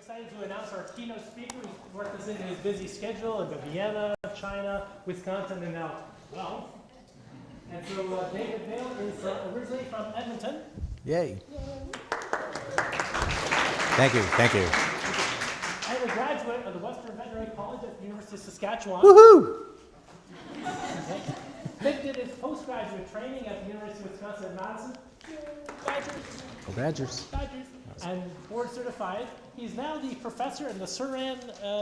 excited to announce our keynote speaker. He's worked us into his busy schedule in Vienna, China, Wisconsin, and now Guelph. And so David Vail is originally from Edmonton. Yay. Thank you, thank you. And a graduate of the Western Veterinary College at the University of Saskatchewan. Woohoo! Vic did his postgraduate training at the University of Wisconsin at Madison. Badgers. Go Badgers. Badgers. And board certified. He's now the professor in the Suran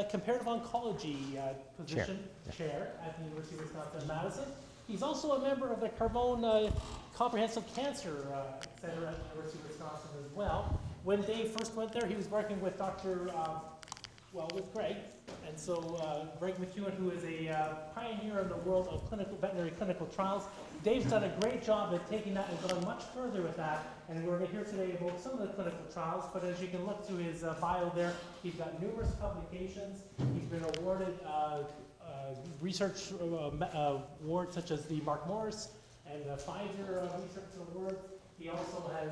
Comparative Oncology position, chair at the University of Wisconsin at Madison. He's also a member of the Carbone Comprehensive Cancer Center at the University of Wisconsin as well. When Dave first went there, he was working with with Greg. And so Greg McEwen, who is a pioneer in the world of veterinary clinical trials. Dave's done a great job at taking that and gone much further with that. And we're going to hear today about some of the clinical trials, but as you can look through his bio there, he's got numerous publications. He's been awarded research awards such as the Mark Morris and the Pfizer Research Award. He also has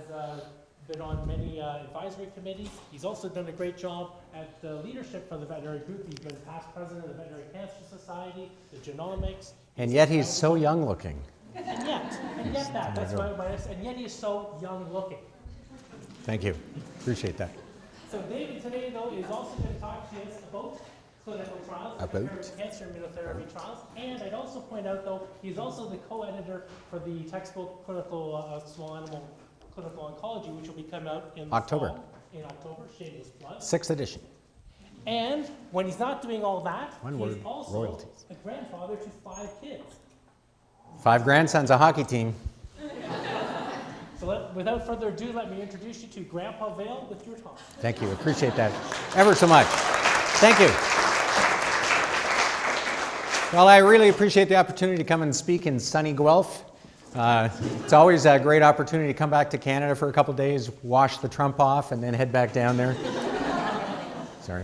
been on many advisory committees. He's also done a great job at the leadership for the veterinary group. He's been past president of the Veterinary Cancer Society, the Genomics. And yet he's so young looking. And yet he's so young looking. Thank you. Appreciate that. So David today, though, is also going to talk to us about clinical trials, cancer immunotherapy trials. And I'd also point out, though, he's also the co-editor for the textbook Clinical Small Animal Clinical Oncology, which will be coming out in October. In October, shameless plug. 6th edition. And when he's not doing all that, he's also royalties. a grandfather to 5 kids. 5 grandsons, a hockey team. So without further ado, let me introduce you to Grandpa Vail with your talk. Thank you. Appreciate that ever so much. Thank you. Well, I really appreciate the opportunity to come and speak in sunny Guelph. It's always a great opportunity to come back to Canada for a couple days, wash the Trump off, and then head back down there. Sorry.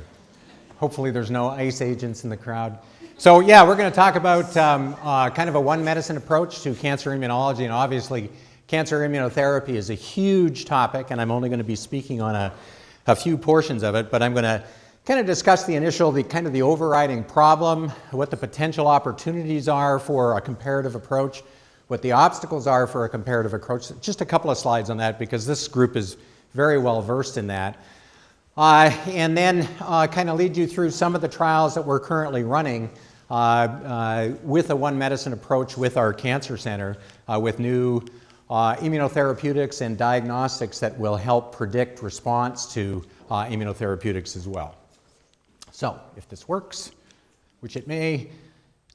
Hopefully there's no ICE agents in the crowd. So yeah, we're going to talk about kind of a one medicine approach to cancer immunology, and obviously cancer immunotherapy is a huge topic, and I'm only going to be speaking on a few portions of it, but I'm going to kind of discuss the overriding problem, what the potential opportunities are for a comparative approach, what the obstacles are for a comparative approach. Just a couple of slides on that because this group is very well versed in that. And then kind of lead you through some of the trials that we're currently running with a one medicine approach with our cancer center with new immunotherapeutics and diagnostics that will help predict response to immunotherapeutics as well. So if this works, which it may,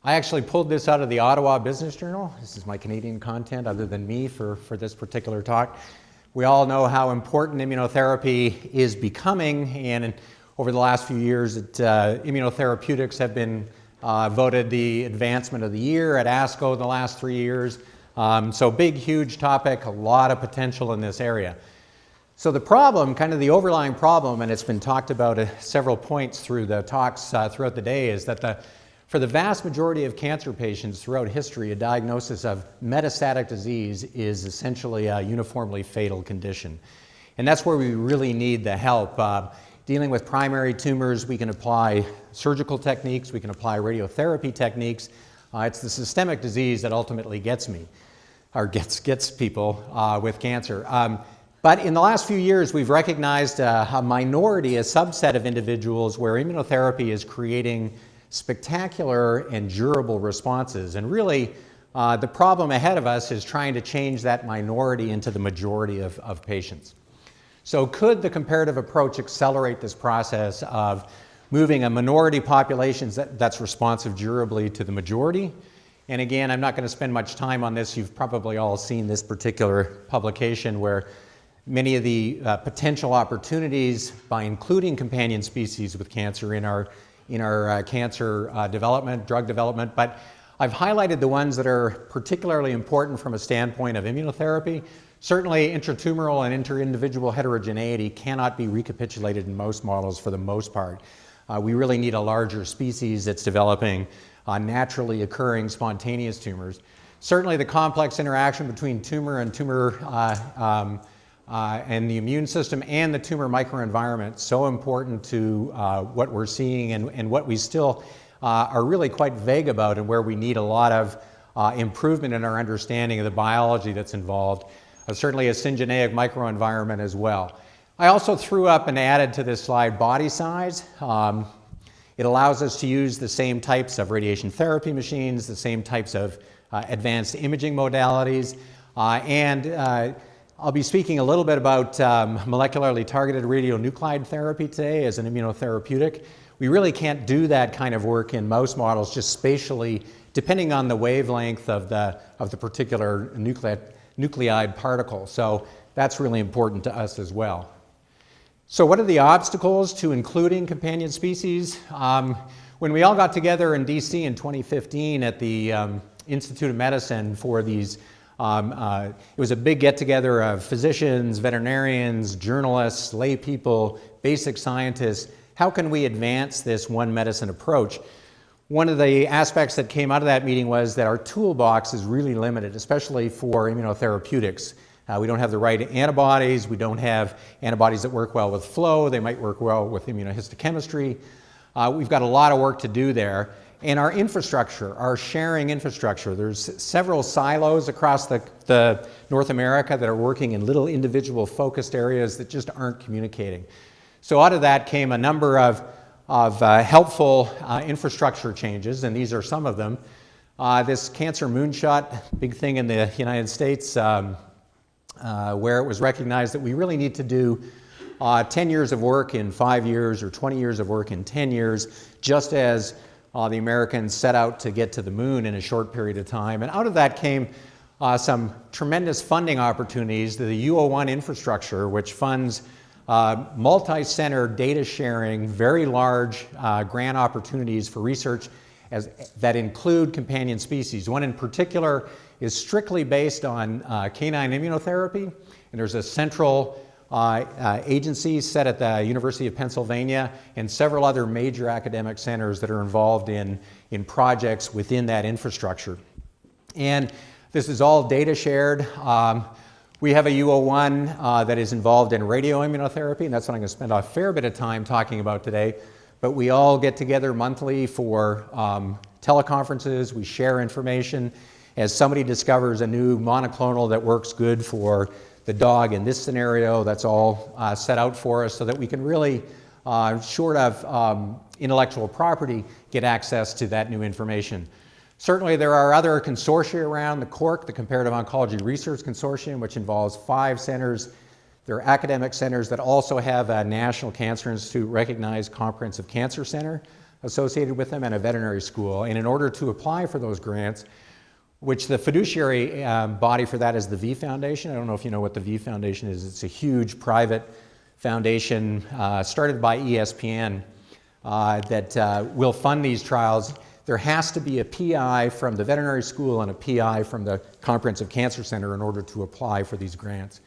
I actually pulled this out of the Ottawa Business Journal. This is my Canadian content other than me for this particular talk. We all know how important immunotherapy is becoming, and over the last few years, immunotherapeutics have been voted the advancement of the year at Apsco in the last 3 years. So big, huge topic, a lot of potential in this area. So the problem, kind of the overlying problem, and it's been talked about at several points through the talks throughout the day, is that for the vast majority of cancer patients throughout history, a diagnosis of metastatic disease is essentially a uniformly fatal condition. And that's where we really need the help. Dealing with primary tumors, we can apply surgical techniques, we can apply radiotherapy techniques. It's the systemic disease that ultimately gets people with cancer. But in the last few years, we've recognized a minority, a subset of individuals where immunotherapy is creating spectacular and durable responses. And really, the problem ahead of us is trying to change that minority into the majority of patients. So could the comparative approach accelerate this process of moving a minority population that's responsive durably to the majority? And again, I'm not going to spend much time on this. You've probably all seen this particular publication where many of the potential opportunities by including companion species with cancer in our cancer development, drug development, but I've highlighted the ones that are particularly important from a standpoint of immunotherapy. Certainly intratumoral and inter-individual heterogeneity cannot be recapitulated in most models for the most part. We really need a larger species that's developing naturally occurring spontaneous tumors. Certainly the complex interaction between tumor and tumor and the immune system and the tumor microenvironment so important to what we're seeing and what we still are really quite vague about, and where we need a lot of improvement in our understanding of the biology that's involved. Certainly a syngeneic microenvironment as well. I also threw up and added to this slide body size. It allows us to use the same types of radiation therapy machines, the same types of advanced imaging modalities, and I'll be speaking a little bit about molecularly targeted radionuclide therapy today as an immunotherapeutic. We really can't do that kind of work in mouse models just spatially, depending on the wavelength of the particular nuclide particle. So that's really important to us as well. So what are the obstacles to including companion species? When we all got together in DC in 2015 at the Institute of Medicine for these, it was a big get-together of physicians, veterinarians, journalists, lay people, basic scientists. How can we advance this one medicine approach? One of the aspects that came out of that meeting was that our toolbox is really limited, especially for immunotherapeutics. We don't have the right antibodies. We don't have antibodies that work well with flow. They might work well with immunohistochemistry. We've got a lot of work to do there. And our infrastructure, our sharing infrastructure, there's several silos across the North America that are working in little individual focused areas that just aren't communicating. So out of that came a number of helpful infrastructure changes, and these are some of them. This cancer moonshot, big thing in the United States, where it was recognized that we really need to do 10 years of work in 5 years or 20 years of work in 10 years, just as the Americans set out to get to the moon in a short period of time. And out of that came some tremendous funding opportunities to the U01 infrastructure, which funds multi-center data sharing, very large grant opportunities for research that include companion species. One in particular is strictly based on canine immunotherapy, and there's a central agency set at the University of Pennsylvania and several other major academic centers that are involved in projects within that infrastructure. And this is all data shared. We have a U01 that is involved in radioimmunotherapy, and that's what I'm going to spend a fair bit of time talking about today. But we all get together monthly for teleconferences. We share information. As somebody discovers a new monoclonal that works good for the dog in this scenario, that's all set out for us so that we can really, short of intellectual property, get access to that new information. Certainly there are other consortia around, the CORC, the Comparative Oncology Research Consortium, which involves 5 centers. There are academic centers that also have a National Cancer Institute recognized comprehensive cancer center associated with them, and a veterinary school. And in order to apply for those grants, which the fiduciary body for that is the V Foundation. I don't know if you know what the V Foundation is. It's a huge private foundation started by ESPN that will fund these trials. There has to be a PI from the veterinary school and a PI from the Comprehensive Cancer Center in order to apply for these grants.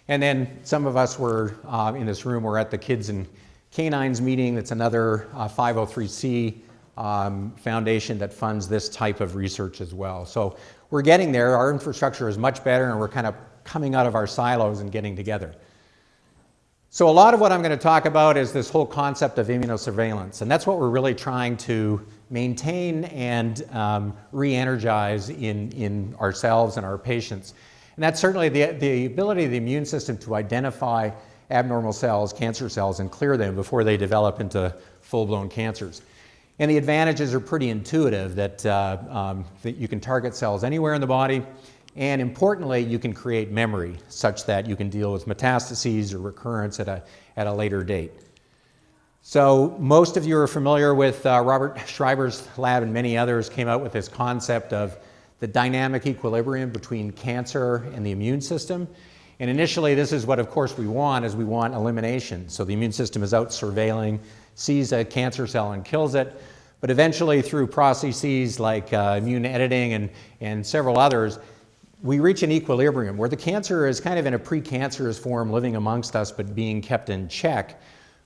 And then some of us were in this room, were at the Kids and Canines meeting. That's another 503c foundation that funds this type of research as well. So we're getting there. Our infrastructure is much better, and we're kind of coming out of our silos and getting together. So a lot of what I'm going to talk about is this whole concept of immunosurveillance, and that's what we're really trying to maintain and re-energize in ourselves and our patients. And that's certainly the ability of the immune system to identify abnormal cells, cancer cells, and clear them before they develop into full-blown cancers. And the advantages are pretty intuitive, that you can target cells anywhere in the body, and importantly, you can create memory such that you can deal with metastases or recurrence at a later date. So most of you are familiar with Robert Schreiber's lab, and many others came out with this concept of the dynamic equilibrium between cancer and the immune system. And initially, this is what, of course, we want elimination. So the immune system is out surveilling, sees a cancer cell and kills it. But eventually, through processes like immune editing and several others, we reach an equilibrium where the cancer is kind of in a precancerous form living amongst us but being kept in check.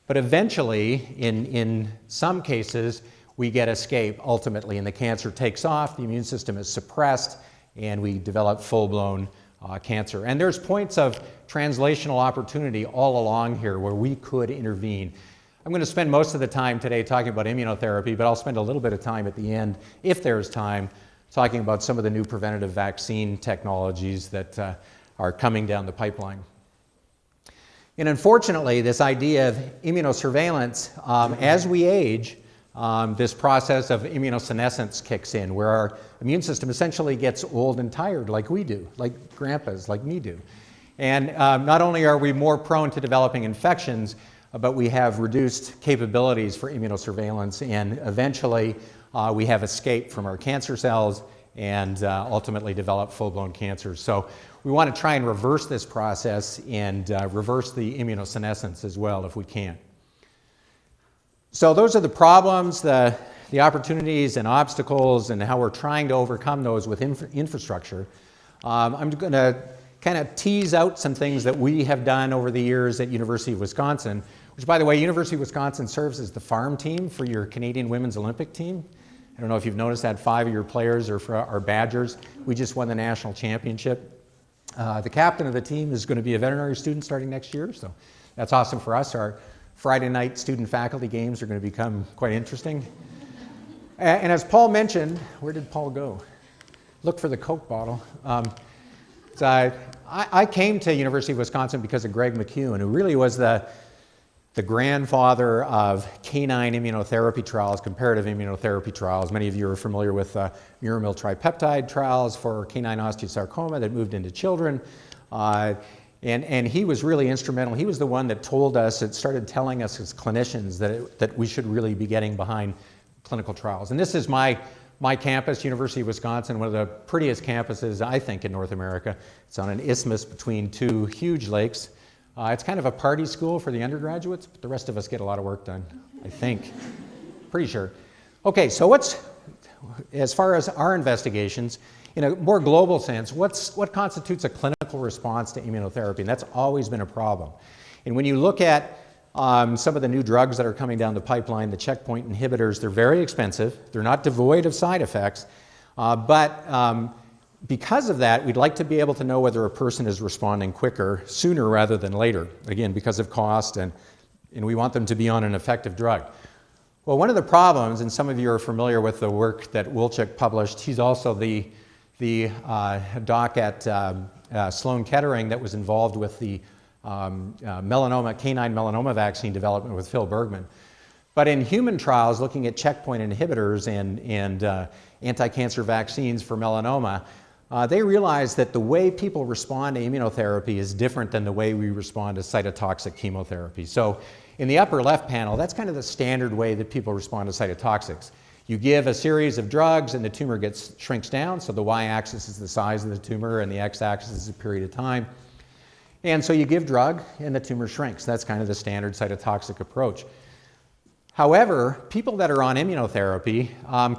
But eventually, in some cases, we get escape ultimately, and the cancer takes off, the immune system is suppressed, and we develop full-blown cancer. And there's points of translational opportunity all along here where we could intervene. I'm going to spend most of the time today talking about immunotherapy, but I'll spend a little bit of time at the end, if there's time, talking about some of the new preventative vaccine technologies that are coming down the pipeline. And unfortunately, this idea of immunosurveillance, as we age, this process of immunosenescence kicks in, where our immune system essentially gets old and tired like we do, like grandpas, like me do. And not only are we more prone to developing infections, but we have reduced capabilities for immunosurveillance, and eventually we have escape from our cancer cells and ultimately develop full-blown cancers. So we want to try and reverse this process and reverse the immunosenescence as well if we can. So those are the problems, the opportunities and obstacles, and how we're trying to overcome those with infrastructure. I'm going to kind of tease out some things that we have done over the years at University of Wisconsin, which, by the way, University of Wisconsin serves as the farm team for your Canadian Women's Olympic team. I don't know if you've noticed that 5 of your players are for our Badgers. We just won the national championship. The captain of the team is going to be a veterinary student starting next year, so that's awesome for us. Our Friday night student-faculty games are going to become quite interesting. And as Paul mentioned, where did Paul go? Look for the Coke bottle. I came to University of Wisconsin because of Greg McEwen, who really was the grandfather of canine immunotherapy trials, comparative immunotherapy trials. Many of you are familiar with muramyl tripeptide trials for canine osteosarcoma that moved into children. And he was really instrumental. He was the one that told us, it started telling us as clinicians that we should really be getting behind clinical trials. And this is my campus, University of Wisconsin, one of the prettiest campuses, I think, in North America. It's on an isthmus between two huge lakes. It's kind of a party school for the undergraduates, but the rest of us get a lot of work done, I think. Pretty sure. Okay, so as far as our investigations, in a more global sense, what constitutes a clinical response to immunotherapy? And that's always been a problem. And when you look at some of the new drugs that are coming down the pipeline, the checkpoint inhibitors, they're very expensive. They're not devoid of side effects. But because of that, we'd like to be able to know whether a person is responding quicker, sooner rather than later. Again, because of cost, and we want them to be on an effective drug. Well, one of the problems, and some of you are familiar with the work that Wilczek published, he's also the doc at Sloan Kettering that was involved with the canine melanoma vaccine development with Phil Bergman. But in human trials, looking at checkpoint inhibitors and anti-cancer vaccines for melanoma, they realized that the way people respond to immunotherapy is different than the way we respond to cytotoxic chemotherapy. So in the upper left panel, that's kind of the standard way that people respond to cytotoxics. You give a series of drugs and the tumor shrinks down, so the y-axis is the size of the tumor and the x-axis is the period of time. And so you give drug and the tumor shrinks. That's kind of the standard cytotoxic approach. However, people that are on immunotherapy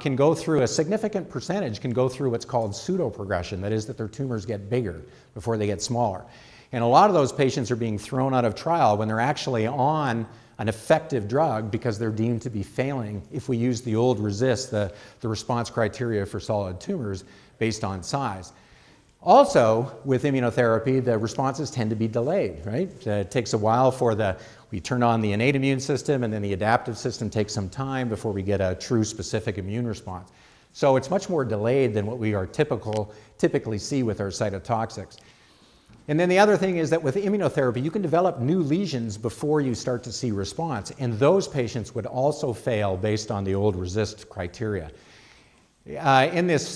can go through, a significant percentage can go through what's called pseudoprogression, that is that their tumors get bigger before they get smaller. And a lot of those patients are being thrown out of trial when they're actually on an effective drug because they're deemed to be failing if we use the old RECIST, the response criteria for solid tumors based on size. Also, with immunotherapy, the responses tend to be delayed, right? It takes a while we turn on the innate immune system, and then the adaptive system takes some time before we get a true specific immune response. So it's much more delayed than what we are typically see with our cytotoxics. And then the other thing is that with immunotherapy, you can develop new lesions before you start to see response, and those patients would also fail based on the old RECIST criteria. In this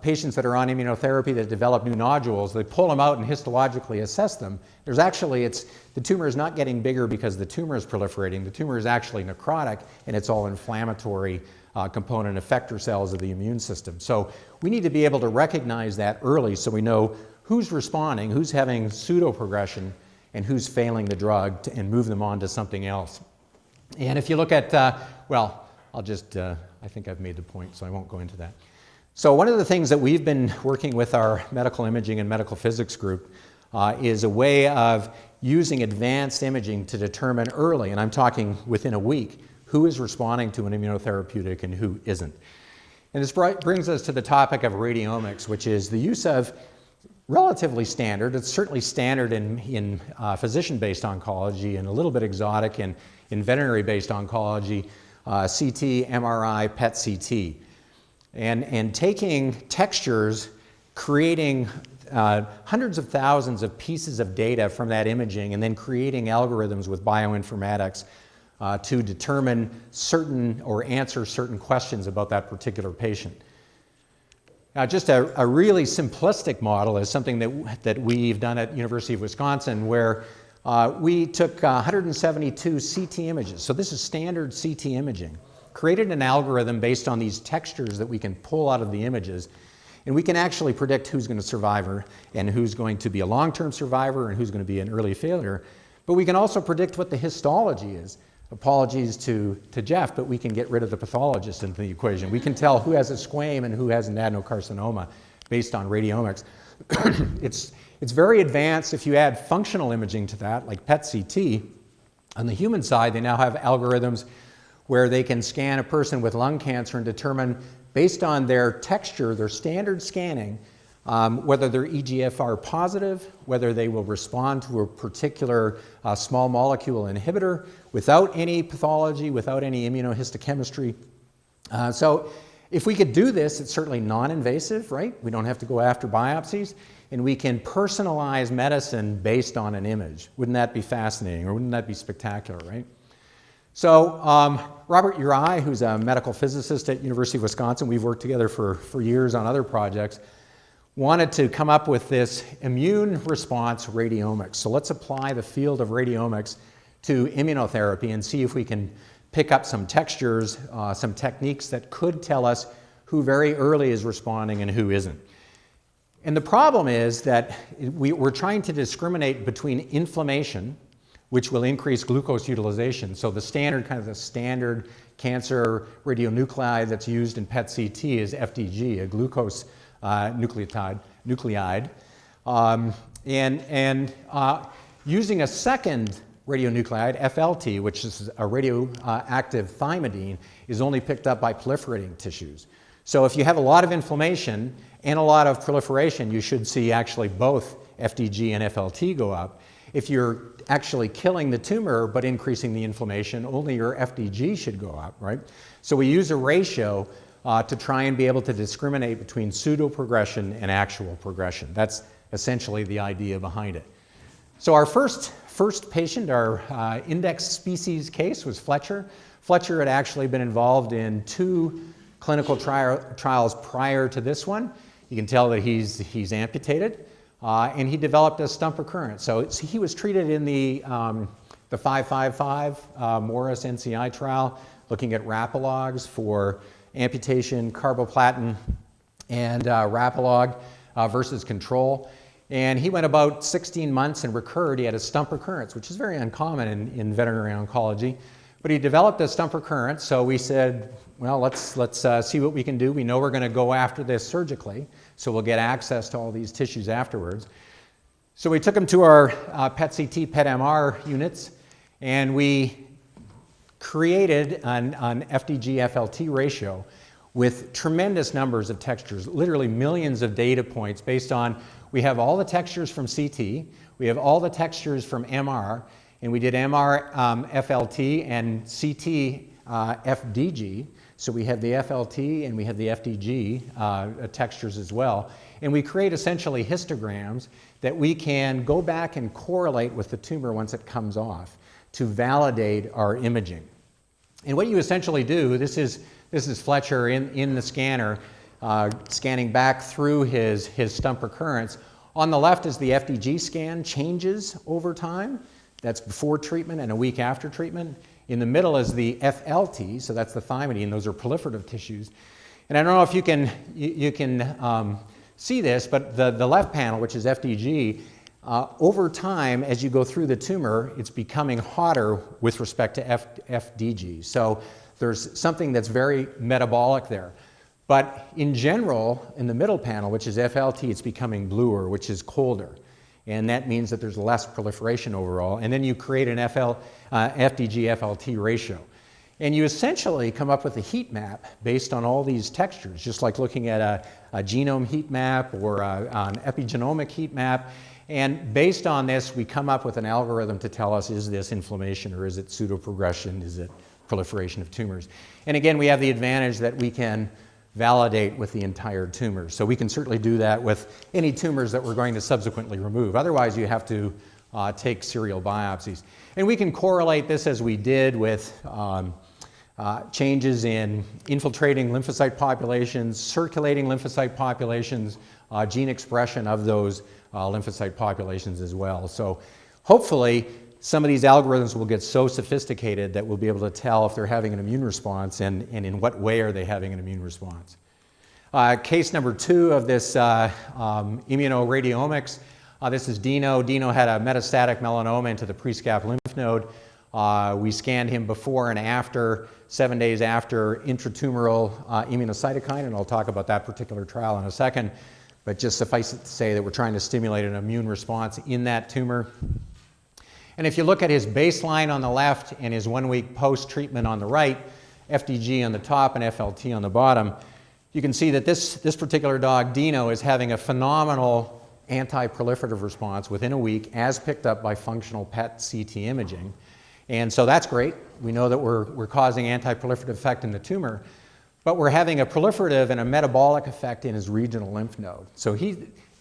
patients that are on immunotherapy that develop new nodules, they pull them out and histologically assess them. There's actually, the tumor is not getting bigger because the tumor is proliferating. The tumor is actually necrotic, and it's all inflammatory component effector cells of the immune system. So we need to be able to recognize that early so we know who's responding, who's having pseudoprogression, and who's failing the drug and move them on to something else. And if you look at, I think I've made the point, so I won't go into that. So one of the things that we've been working with our medical imaging and medical physics group is a way of using advanced imaging to determine early, and I'm talking within a week, who is responding to an immunotherapeutic and who isn't. And this brings us to the topic of radiomics, which is the use of relatively standard. It's certainly standard in physician-based oncology and a little bit exotic in veterinary-based oncology, CT, MRI, PET-CT. And taking textures, creating hundreds of thousands of pieces of data from that imaging, and then creating algorithms with bioinformatics to determine certain or answer certain questions about that particular patient. Now, just a really simplistic model is something that we've done at University of Wisconsin, where we took 172 CT images. So this is standard CT imaging. Created an algorithm based on these textures that we can pull out of the images, and we can actually predict who's going to survive and who's going to be a long-term survivor and who's going to be an early failure. But we can also predict what the histology is. Apologies to Jeff, but we can get rid of the pathologist into the equation. We can tell who has a squame and who has an adenocarcinoma based on radiomics. It's very advanced. If you add functional imaging to that, like PET-CT, on the human side, they now have algorithms where they can scan a person with lung cancer and determine, based on their texture, their standard scanning, whether they're EGFR positive, whether they will respond to a particular small molecule inhibitor without any pathology, without any immunohistochemistry. So if we could do this, it's certainly non-invasive, right? We don't have to go after biopsies, and we can personalize medicine based on an image. Wouldn't that be fascinating, or wouldn't that be spectacular, right? So Robert Uri, who's a medical physicist at University of Wisconsin, we've worked together for years on other projects, wanted to come up with this immune response radiomics. So let's apply the field of radiomics to immunotherapy and see if we can pick up some textures, some techniques that could tell us who very early is responding and who isn't. And the problem is that we're trying to discriminate between inflammation, which will increase glucose utilization. So the standard cancer radionuclide that's used in PET-CT is FDG, a glucose nucleide. Using a second radionuclide, FLT, which is a radioactive thymidine, is only picked up by proliferating tissues. So if you have a lot of inflammation and a lot of proliferation, you should see actually both FDG and FLT go up. If you're actually killing the tumor but increasing the inflammation, only your FDG should go up, right? So we use a ratio to try and be able to discriminate between pseudo-progression and actual progression. That's essentially the idea behind it. So our first patient, our index species case, was Fletcher. Fletcher had actually been involved in 2 clinical trials prior to this one. You can tell that he's amputated. And he developed a stump recurrence. So he was treated in the 555 Morris NCI trial, looking at rapalogs for amputation, carboplatin, and rapalog versus control. And he went about 16 months and recurred. He had a stump recurrence, which is very uncommon in veterinary oncology. But he developed a stump recurrence, so we said, well, let's see what we can do. We know we're going to go after this surgically, so we'll get access to all these tissues afterwards. So we took him to our PET-CT, PET-MR units, and we created an FDG-FLT ratio with tremendous numbers of textures, literally millions of data points based on, we have all the textures from CT, we have all the textures from MR, and we did MR FLT and CT FDG. So we have the FLT and we have the FDG textures as well. And we create essentially histograms that we can go back and correlate with the tumor once it comes off to validate our imaging. And what you essentially do, this is Fletcher in the scanner scanning back through his stump recurrence. On the left is the FDG scan, changes over time. That's before treatment and a week after treatment. In the middle is the FLT, so that's the thymidine. Those are proliferative tissues. And I don't know if you can see this, but the left panel, which is FDG, over time, as you go through the tumor, it's becoming hotter with respect to FDG. So there's something that's very metabolic there. But in general, in the middle panel, which is FLT, it's becoming bluer, which is colder. And that means that there's less proliferation overall. And then you create an FDG-FLT ratio. And you essentially come up with a heat map based on all these textures, just like looking at a genome heat map or an epigenomic heat map. And based on this, we come up with an algorithm to tell us, is this inflammation or is it pseudoprogression? Is it proliferation of tumors? And again, we have the advantage that we can validate with the entire tumor. So we can certainly do that with any tumors that we're going to subsequently remove. Otherwise, you have to take serial biopsies. And we can correlate this as we did with changes in infiltrating lymphocyte populations, circulating lymphocyte populations, gene expression of those lymphocyte populations as well. So hopefully some of these algorithms will get so sophisticated that we'll be able to tell if they're having an immune response and in what way are they having an immune response. Case number 2 of this immunoradiomics. This is Dino. Dino had a metastatic melanoma into the prescap lymph node. We scanned him before and after, 7 days after intratumoral immunocytokine, and I'll talk about that particular trial in a second. But just suffice it to say that we're trying to stimulate an immune response in that tumor. And if you look at his baseline on the left and his 1 week post-treatment on the right, FDG on the top and FLT on the bottom, you can see that this particular dog, Dino, is having a phenomenal anti-proliferative response within a week as picked up by functional PET CT imaging. And so that's great. We know that we're causing anti-proliferative effect in the tumor, but we're having a proliferative and a metabolic effect in his regional lymph node. So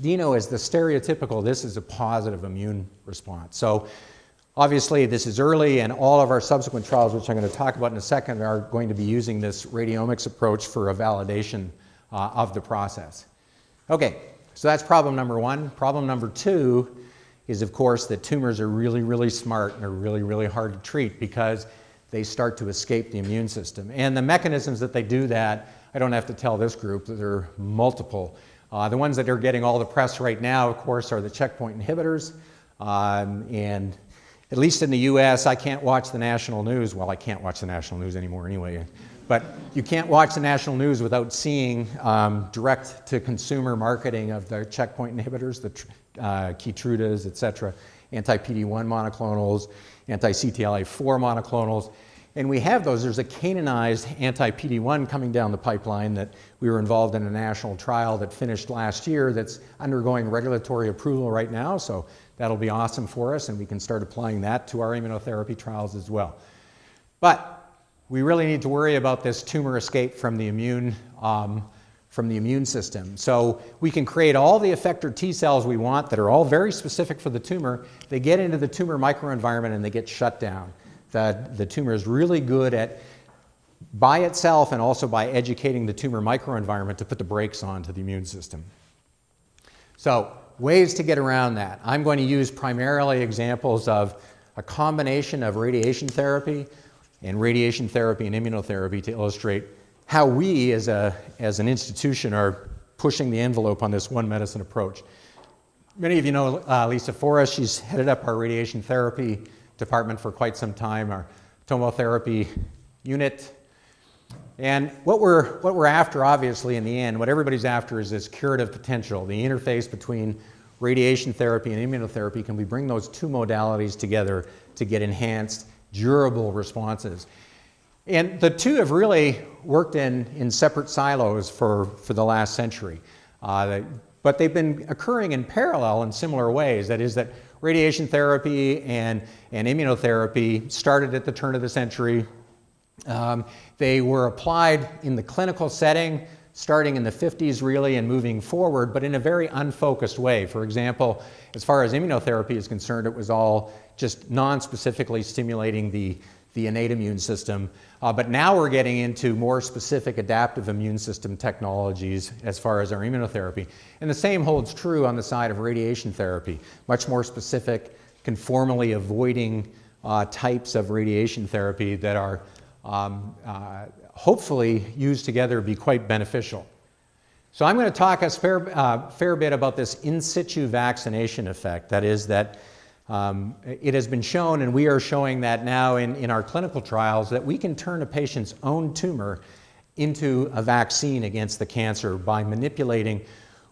Dino is the stereotypical, this is a positive immune response. So obviously this is early, and all of our subsequent trials, which I'm going to talk about in a second, are going to be using this radiomics approach for a validation of the process. Okay, so that's problem number 1. Problem number 2 is, of course, that tumors are really, really smart and are really, really hard to treat because they start to escape the immune system. And the mechanisms that they do that, I don't have to tell this group that there are multiple. The ones that are getting all the press right now, of course, are the checkpoint inhibitors. And at least in the US, I can't watch the national news. Well, I can't watch the national news anymore anyway. But you can't watch the national news without seeing direct-to-consumer marketing of the checkpoint inhibitors, the Keytrudas, et cetera, anti-PD-1 monoclonals, anti-CTLA-4 monoclonals. And we have those. There's a canonized anti-PD-1 coming down the pipeline that we were involved in a national trial that finished last year that's undergoing regulatory approval right now. So that'll be awesome for us, and we can start applying that to our immunotherapy trials as well. But we really need to worry about this tumor escape from the immune system. So we can create all the effector T cells we want that are all very specific for the tumor. They get into the tumor microenvironment and they get shut down. The tumor is really good at, by itself and also by educating the tumor microenvironment, to put the brakes on to the immune system. So ways to get around that. I'm going to use primarily examples of a combination of radiation therapy and immunotherapy to illustrate how we as an institution are pushing the envelope on this one medicine approach. Many of you know Lisa Forrest. She's headed up our radiation therapy department for quite some time, our tomotherapy unit. And what we're after, obviously, in the end, what everybody's after is this curative potential, the interface between radiation therapy and immunotherapy. Can we bring those two modalities together to get enhanced, durable responses? And the two have really worked in separate silos for the last century. But they've been occurring in parallel in similar ways. That is that radiation therapy and immunotherapy started at the turn of the century. They were applied in the clinical setting starting in the 50s really and moving forward, but in a very unfocused way. For example, as far as immunotherapy is concerned, it was all just non-specifically stimulating the innate immune system. But now we're getting into more specific adaptive immune system technologies as far as our immunotherapy. And the same holds true on the side of radiation therapy. Much more specific, conformally avoiding types of radiation therapy that are hopefully used together be quite beneficial. So I'm going to talk a fair bit about this in situ vaccination effect. That is that it has been shown, and we are showing that now in our clinical trials, that we can turn a patient's own tumor into a vaccine against the cancer by manipulating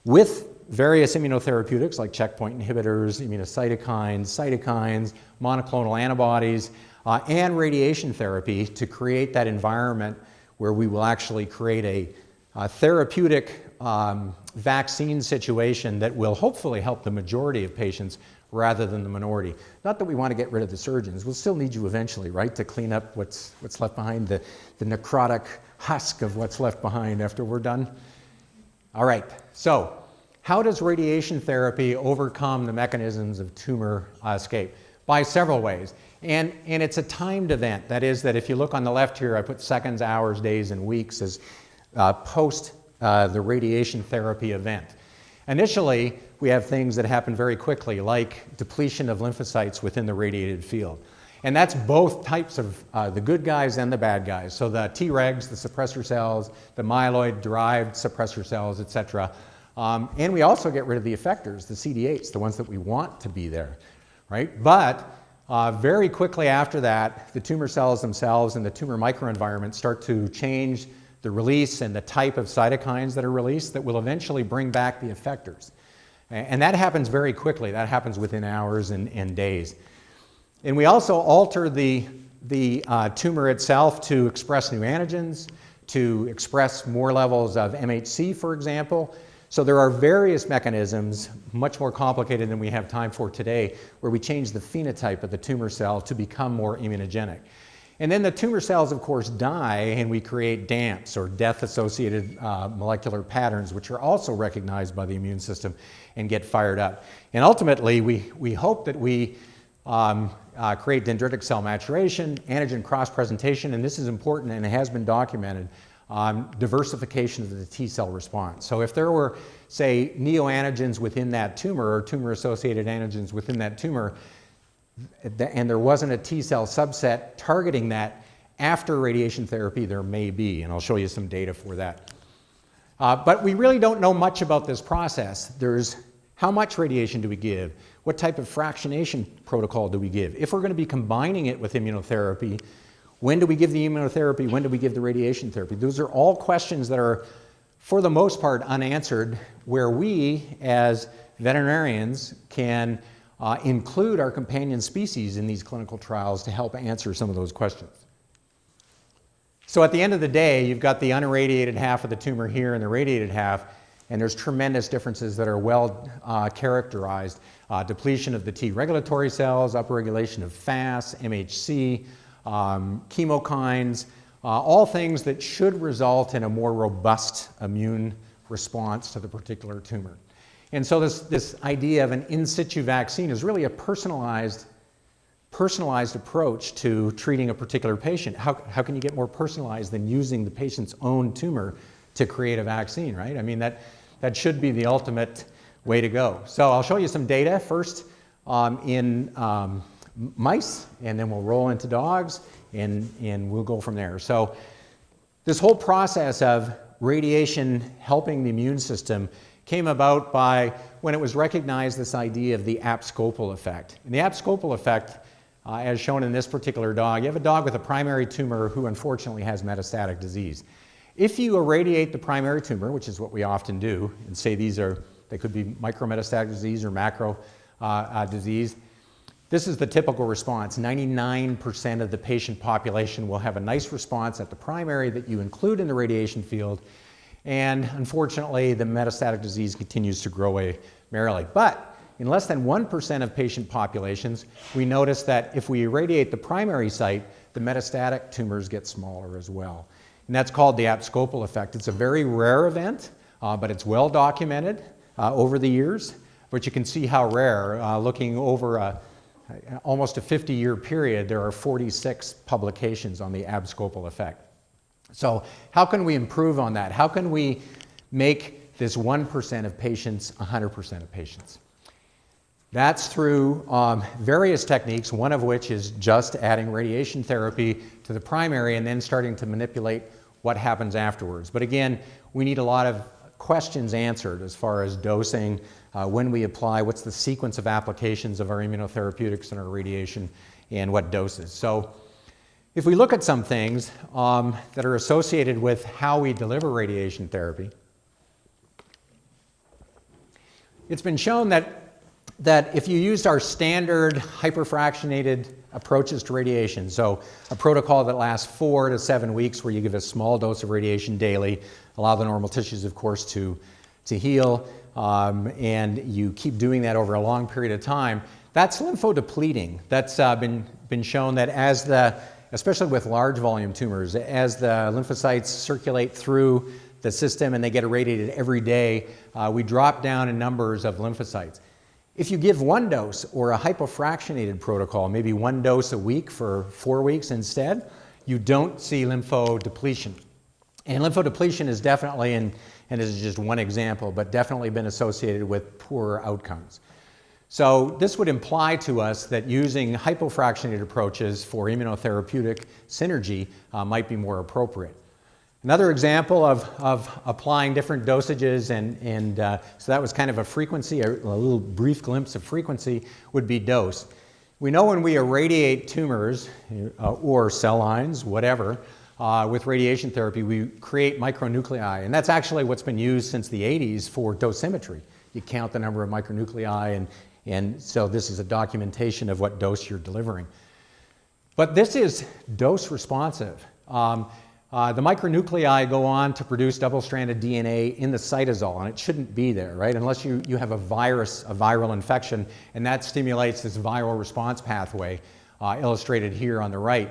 with various immunotherapeutics like checkpoint inhibitors, immunocytokines, cytokines, monoclonal antibodies, and radiation therapy to create that environment where we will actually create a therapeutic vaccine situation that will hopefully help the majority of patients rather than the minority. Not that we want to get rid of the surgeons. We'll still need you eventually, right, to clean up what's left behind, the necrotic husk of what's left behind after we're done. All right, so how does radiation therapy overcome the mechanisms of tumor escape? By several ways. And it's a timed event. That is, that if you look on the left here, I put seconds, hours, days, and weeks as post the radiation therapy event. Initially, we have things that happen very quickly, like depletion of lymphocytes within the radiated field. And that's both types of the good guys and the bad guys. So the Tregs, the suppressor cells, the myeloid-derived suppressor cells, et cetera. And we also get rid of the effectors, the CD8s, the ones that we want to be there, right? But very quickly after that, the tumor cells themselves and the tumor microenvironment start to change the release and the type of cytokines that are released that will eventually bring back the effectors. And that happens very quickly. That happens within hours and days. And we also alter the tumor itself to express new antigens, to express more levels of MHC, for example. So there are various mechanisms, much more complicated than we have time for today, where we change the phenotype of the tumor cell to become more immunogenic. And then the tumor cells, of course, die, and we create DAMPs, or death-associated molecular patterns, which are also recognized by the immune system and get fired up. And ultimately, we hope that we create dendritic cell maturation, antigen cross-presentation, and this is important and it has been documented, diversification of the T cell response. So if there were, say, neoantigens within that tumor or tumor-associated antigens within that tumor, and there wasn't a T cell subset targeting that, after radiation therapy there may be, and I'll show you some data for that. But we really don't know much about this process. There's how much radiation do we give? What type of fractionation protocol do we give? If we're going to be combining it with immunotherapy, when do we give the immunotherapy? When do we give the radiation therapy? Those are all questions that are, for the most part, unanswered, where we, as veterinarians, can include our companion species in these clinical trials to help answer some of those questions. So at the end of the day, you've got the unirradiated half of the tumor here and the radiated half, and there's tremendous differences that are well characterized. Depletion of the T regulatory cells, upregulation of FAS, MHC, chemokines, all things that should result in a more robust immune response to the particular tumor. And so this idea of an in situ vaccine is really a personalized approach to treating a particular patient. How can you get more personalized than using the patient's own tumor to create a vaccine, right? I mean, that should be the ultimate way to go. So I'll show you some data first in mice, and then we'll roll into dogs, and we'll go from there. So this whole process of radiation helping the immune system came about by when it was recognized, this idea of the abscopal effect. And the abscopal effect, as shown in this particular dog, you have a dog with a primary tumor who unfortunately has metastatic disease. If you irradiate the primary tumor, which is what we often do, and say they could be micrometastatic disease or macro disease, this is the typical response. 99% of the patient population will have a nice response at the primary that you include in the radiation field, and unfortunately the metastatic disease continues to grow away merrily. But in less than 1% of patient populations, we notice that if we irradiate the primary site, the metastatic tumors get smaller as well. And that's called the abscopal effect. It's a very rare event, but it's well documented over the years. But you can see how rare, looking over almost a 50-year period, there are 46 publications on the abscopal effect. So how can we improve on that? How can we make this 1% of patients 100% of patients? That's through various techniques, one of which is just adding radiation therapy to the primary and then starting to manipulate what happens afterwards. But again, we need a lot of questions answered as far as dosing, when we apply, what's the sequence of applications of our immunotherapeutics and our radiation, and what doses. So if we look at some things that are associated with how we deliver radiation therapy, it's been shown that that if you used our standard hyperfractionated approaches to radiation, so a protocol that lasts 4 to 7 weeks where you give a small dose of radiation daily, allow the normal tissues, of course, to heal, and you keep doing that over a long period of time, that's lymphodepleting. That's been shown that especially with large volume tumors, as the lymphocytes circulate through the system and they get irradiated every day, we drop down in numbers of lymphocytes. If you give one dose or a hypofractionated protocol, maybe one dose a week for 4 weeks instead, you don't see lymphodepletion. And lymphodepletion is definitely, and this is just one example, but definitely been associated with poorer outcomes. So this would imply to us that using hypofractionated approaches for immunotherapeutic synergy might be more appropriate. Another example of applying different dosages, and so that was kind of a frequency, a little brief glimpse of frequency, would be dose. We know when we irradiate tumors or cell lines, whatever, with radiation therapy, we create micronuclei, and that's actually what's been used since the 80s for dosimetry. You count the number of micronuclei, and so this is a documentation of what dose you're delivering. But this is dose responsive. The micronuclei go on to produce double-stranded DNA in the cytosol, and it shouldn't be there, right? Unless you have a virus, a viral infection, and that stimulates this viral response pathway, illustrated here on the right,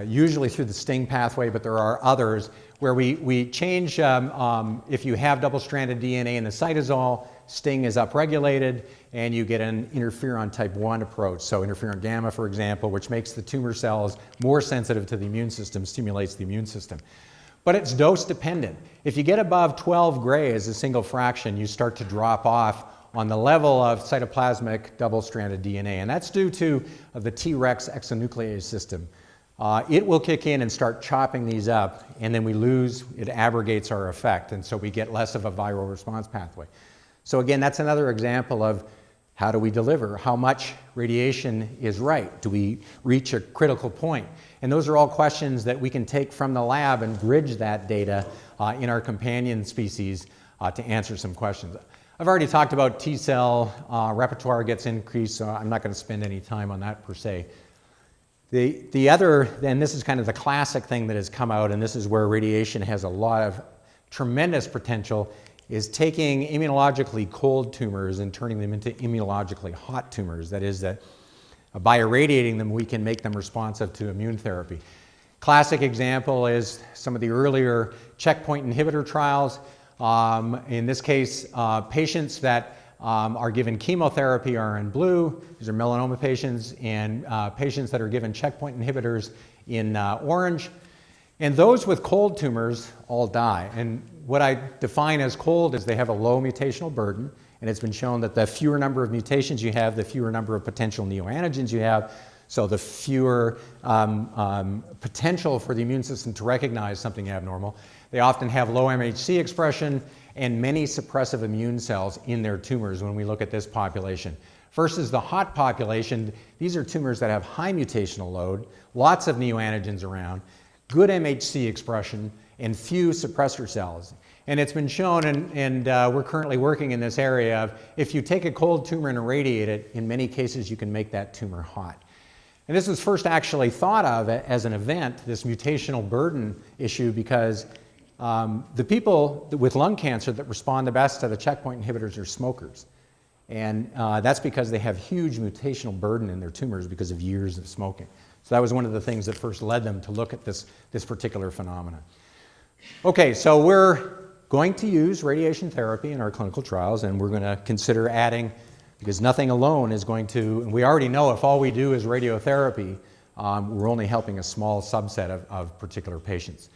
usually through the STING pathway, but there are others where we change, if you have double-stranded DNA in the cytosol, STING is upregulated, and you get an interferon type 1 approach. So interferon gamma, for example, which makes the tumor cells more sensitive to the immune system, stimulates the immune system. But it's dose dependent. If you get above 12 gray as a single fraction, you start to drop off on the level of cytoplasmic double-stranded DNA, and that's due to the T-Rex exonuclease system. It will kick in and start chopping these up, and then we lose, it abrogates our effect, and so we get less of a viral response pathway. So again, that's another example of how do we deliver? How much radiation is right? Do we reach a critical point? And those are all questions that we can take from the lab and bridge that data in our companion species to answer some questions. I've already talked about T-cell repertoire gets increased, so I'm not going to spend any time on that per se. The other, and this is kind of the classic thing that has come out, and this is where radiation has a lot of tremendous potential, is taking immunologically cold tumors and turning them into immunologically hot tumors. That is, that by irradiating them, we can make them responsive to immune therapy. Classic example is some of the earlier checkpoint inhibitor trials. In this case, patients that are given chemotherapy are in blue. These are melanoma patients, and patients that are given checkpoint inhibitors in orange. And those with cold tumors all die. And what I define as cold is they have a low mutational burden, and it's been shown that the fewer number of mutations you have, the fewer number of potential neoantigens you have, so the fewer potential for the immune system to recognize something abnormal. They often have low MHC expression and many suppressive immune cells in their tumors when we look at this population. Versus the hot population, these are tumors that have high mutational load, lots of neoantigens around, good MHC expression, and few suppressor cells. And it's been shown, and we're currently working in this area of if you take a cold tumor and irradiate it, in many cases you can make that tumor hot. And this was first actually thought of as an event, this mutational burden issue, because the people with lung cancer that respond the best to the checkpoint inhibitors are smokers. And that's because they have huge mutational burden in their tumors because of years of smoking. So that was one of the things that first led them to look at this particular phenomenon. Okay, so we're going to use radiation therapy in our clinical trials, and we're going to consider adding, because nothing alone is going to, and we already know if all we do is radiotherapy, we're only helping a small subset of particular patients.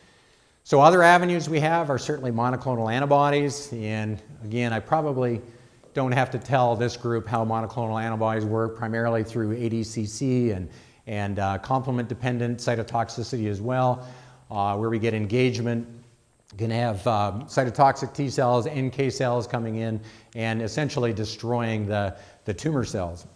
So other avenues we have are certainly monoclonal antibodies, and again, I probably don't have to tell this group how monoclonal antibodies work, primarily through ADCC and complement-dependent cytotoxicity as well, where we get engagement. You can have cytotoxic T cells, NK cells coming in and essentially destroying the tumor cells.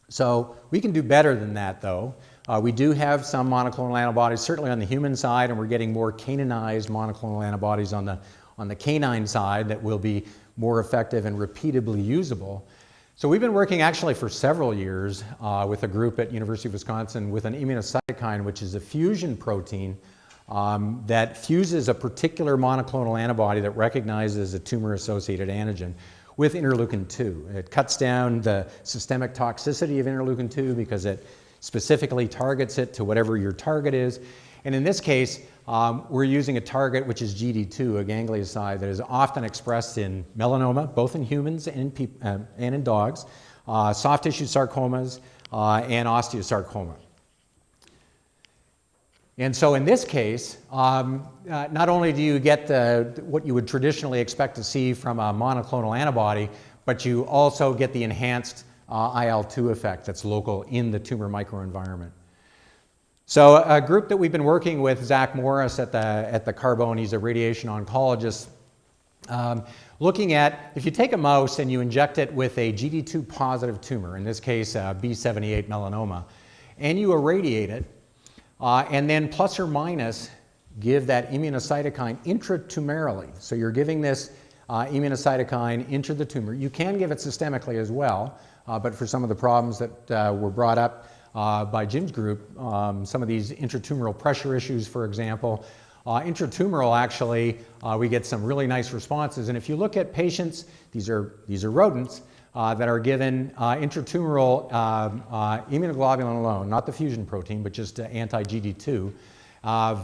So we can do better than that, though. We do have some monoclonal antibodies, certainly on the human side, and we're getting more caninized monoclonal antibodies on the canine side that will be more effective and repeatably usable. So we've been working actually for several years with a group at University of Wisconsin with an immunocytokine, which is a fusion protein that fuses a particular monoclonal antibody that recognizes a tumor-associated antigen with interleukin-2. It cuts down the systemic toxicity of interleukin-2 because it specifically targets it to whatever your target is. And in this case, we're using a target which is GD2, a ganglioside that is often expressed in melanoma, both in humans and in dogs, soft tissue sarcomas, and osteosarcoma. And so in this case, not only do you get what you would traditionally expect to see from a monoclonal antibody, but you also get the enhanced IL-2 effect that's local in the tumor microenvironment. So a group that we've been working with, Zach Morris at the Carbone, he's a radiation oncologist, looking at if you take a mouse and you inject it with a GD2 positive tumor, in this case B78 melanoma, and you irradiate it, and then plus or minus give that immunocytokine intratumorally. So you're giving this immunocytokine into the tumor. You can give it systemically as well, but for some of the problems that were brought up by Jim's group, some of these intratumoral pressure issues, for example. Intratumoral, actually, we get some really nice responses. And if you look at patients, these are rodents, that are given intratumoral immunoglobulin alone, not the fusion protein, but just anti-GD2,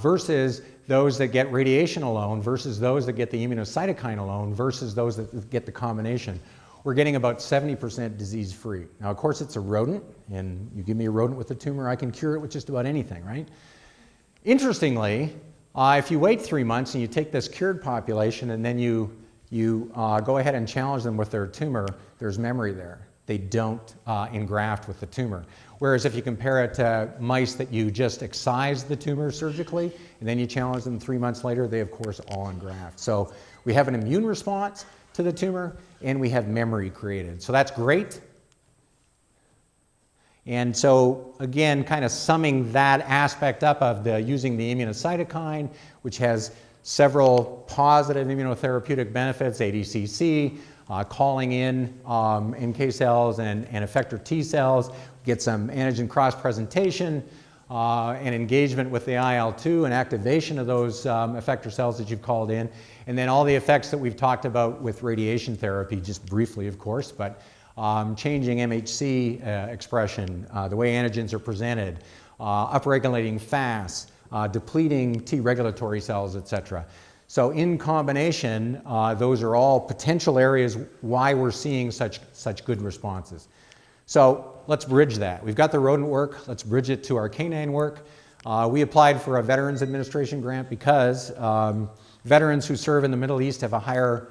versus those that get radiation alone, versus those that get the immunocytokine alone, versus those that get the combination. We're getting about 70% disease-free. Now, of course, it's a rodent, and you give me a rodent with a tumor, I can cure it with just about anything, right? Interestingly, if you wait 3 months and you take this cured population and then you go ahead and challenge them with their tumor, there's memory there. They don't engraft with the tumor. Whereas if you compare it to mice that you just excise the tumor surgically, and then you challenge them 3 months later, they, of course, all engraft. So we have an immune response to the tumor, and we have memory created. So that's great. And so, again, kind of summing that aspect up of using the immunocytokine, which has several positive immunotherapeutic benefits, ADCC, calling in NK cells and effector T cells, get some antigen cross-presentation, and engagement with the IL-2 and activation of those effector cells that you've called in, and then all the effects that we've talked about with radiation therapy, just briefly, of course, but changing MHC expression, the way antigens are presented, upregulating FAS, depleting T regulatory cells, etc. So in combination, those are all potential areas why we're seeing such good responses. So let's bridge that. We've got the rodent work, let's bridge it to our canine work. We applied for a Veterans Administration grant because veterans who serve in the Middle East have a higher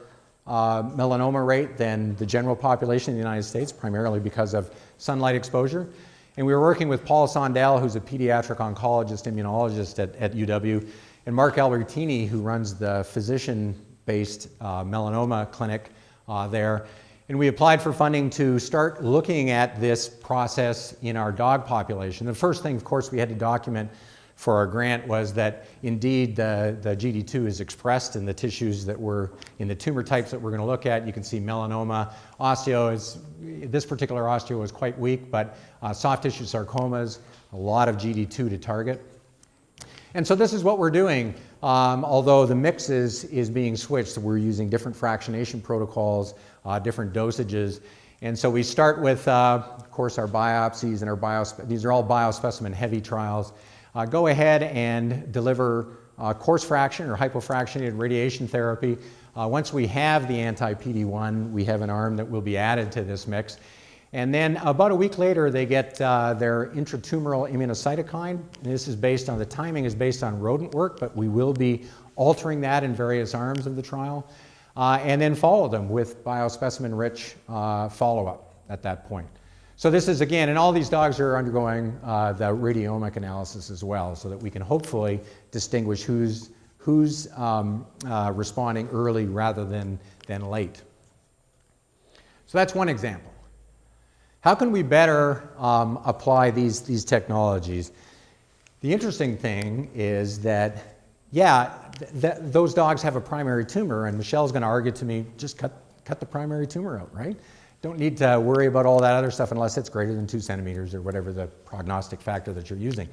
melanoma rate than the general population in the United States, primarily because of sunlight exposure. And we were working with Paul Sondel, who's a pediatric oncologist, immunologist at UW, and Mark Albertini, who runs the physician-based melanoma clinic there. And we applied for funding to start looking at this process in our dog population. The first thing, of course, we had to document for our grant was that indeed the GD2 is expressed in the tissues that were in the tumor types that we're going to look at. You can see melanoma, this particular osteo is quite weak, but soft tissue sarcomas, a lot of GD2 to target. And so this is what we're doing, although the mix is being switched. So we're using different fractionation protocols, different dosages. And so we start with, of course, our biopsies and these are all biospecimen heavy trials. Go ahead and deliver coarse fraction or hypofractionated radiation therapy. Once we have the anti-PD-1, we have an arm that will be added to this mix. And then about a week later, they get their intratumoral immunocytokine. And this is based on, the timing is based on rodent work, but we will be altering that in various arms of the trial. And then follow them with biospecimen-rich follow-up at that point. So this is, again, and all these dogs are undergoing the radiomic analysis as well, so that we can hopefully distinguish who's responding early rather than late. So that's one example. How can we better apply these technologies? The interesting thing is that, yeah, those dogs have a primary tumor, and Michelle's going to argue to me, just cut the primary tumor out, right? don't need to worry about all that other stuff unless it's greater than 2 centimeters or whatever the prognostic factor that you're using.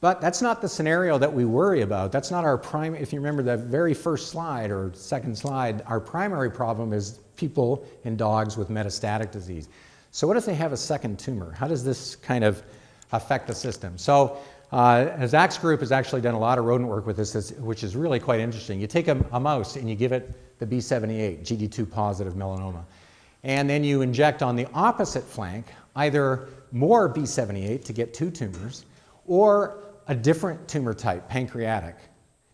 But that's not the scenario that we worry about. That's not our primary, if you remember the very first slide or second slide, our primary problem is people and dogs with metastatic disease. So what if they have a second tumor? How does this kind of affect the system? So Zach's group has actually done a lot of rodent work with this, which is really quite interesting. You take a mouse and you give it the B78, GD2 positive melanoma. And then you inject on the opposite flank either more B78 to get 2 tumors or a different tumor type, pancreatic.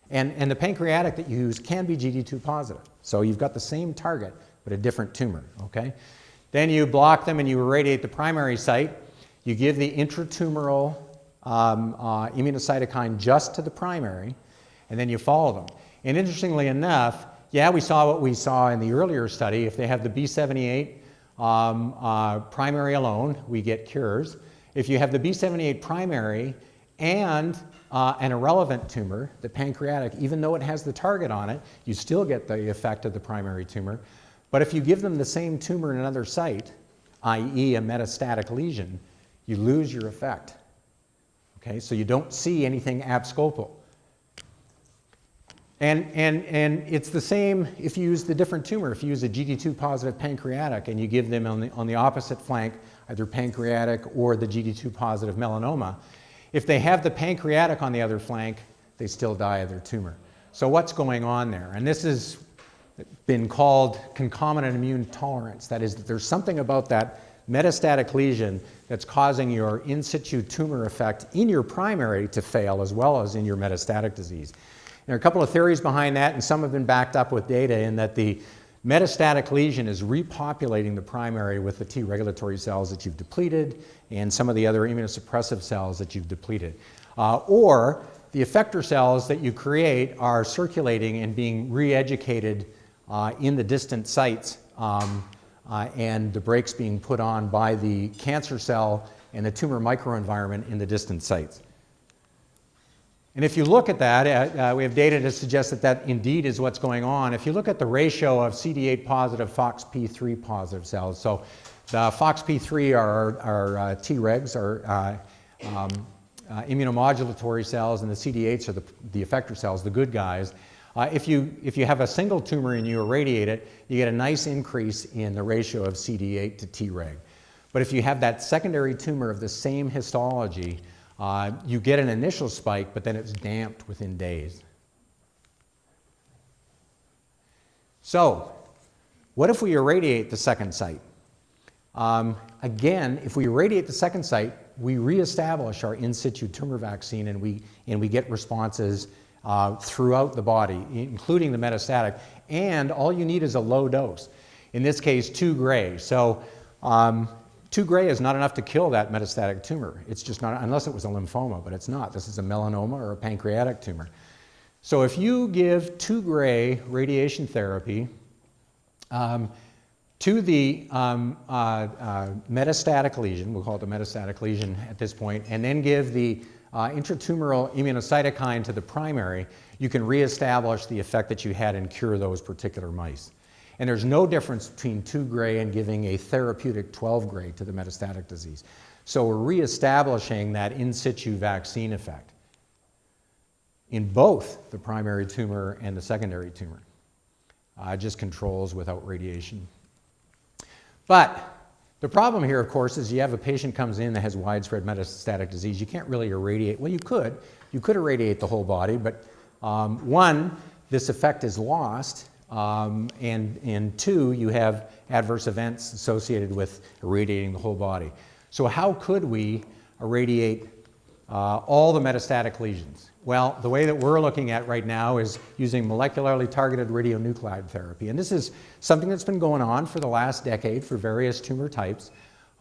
And the pancreatic that you use can be GD2 positive. So you've got the same target, but a different tumor, okay? Then you block them and you irradiate the primary site. You give the intratumoral immunocytokine just to the primary, and then you follow them. And interestingly enough, yeah, we saw what we saw in the earlier study. If they have the B78 primary alone, we get cures. If you have the B78 primary and an irrelevant tumor, the pancreatic, even though it has the target on it, you still get the effect of the primary tumor. But if you give them the same tumor in another site, i.e. a metastatic lesion, you lose your effect. Okay, so you don't see anything abscopal. And it's the same if you use the different tumor. If you use a GD2 positive pancreatic and you give them on the opposite flank, either pancreatic or the GD2 positive melanoma, if they have the pancreatic on the other flank, they still die of their tumor. So what's going on there? And this has been called concomitant immune tolerance. That is, that there's something about that metastatic lesion that's causing your in situ tumor effect in your primary to fail as well as in your metastatic disease. There are a couple of theories behind that, and some have been backed up with data in that the metastatic lesion is repopulating the primary with the T regulatory cells that you've depleted and some of the other immunosuppressive cells that you've depleted. Or the effector cells that you create are circulating and being re-educated in the distant sites, and the brakes being put on by the cancer cell and the tumor microenvironment in the distant sites. And if you look at that, we have data to suggest that that indeed is what's going on. If you look at the ratio of CD8 positive FOXP3 positive cells, so the FOXP3 are our Tregs, our immunomodulatory cells, and the CD8s are the effector cells, the good guys. If you have a single tumor and you irradiate it, you get a nice increase in the ratio of CD8 to Treg. But if you have that secondary tumor of the same histology, you get an initial spike, but then it's damped within days. So, what if we irradiate the second site? Again, if we irradiate the second site, we reestablish our in situ tumor vaccine, and we get responses throughout the body, including the metastatic. And all you need is a low dose. In this case, 2 gray. So 2 gray is not enough to kill that metastatic tumor. It's just not, unless it was a lymphoma, but it's not. This is a melanoma or a pancreatic tumor. So if you give 2 gray radiation therapy to the metastatic lesion, we'll call it the metastatic lesion at this point, and then give the intratumoral immunocytokine to the primary, you can reestablish the effect that you had and cure those particular mice. And there's no difference between 2 gray and giving a therapeutic 12 gray to the metastatic disease. So we're reestablishing that in situ vaccine effect in both the primary tumor and the secondary tumor. Just controls without radiation. But the problem here, of course, is you have a patient comes in that has widespread metastatic disease. You can't really irradiate. Well, you could. You could irradiate the whole body, but one, this effect is lost. And 2, you have adverse events associated with irradiating the whole body. So how could we irradiate all the metastatic lesions? Well, the way that we're looking at right now is using molecularly targeted radionuclide therapy. And this is something that's been going on for the last decade for various tumor types.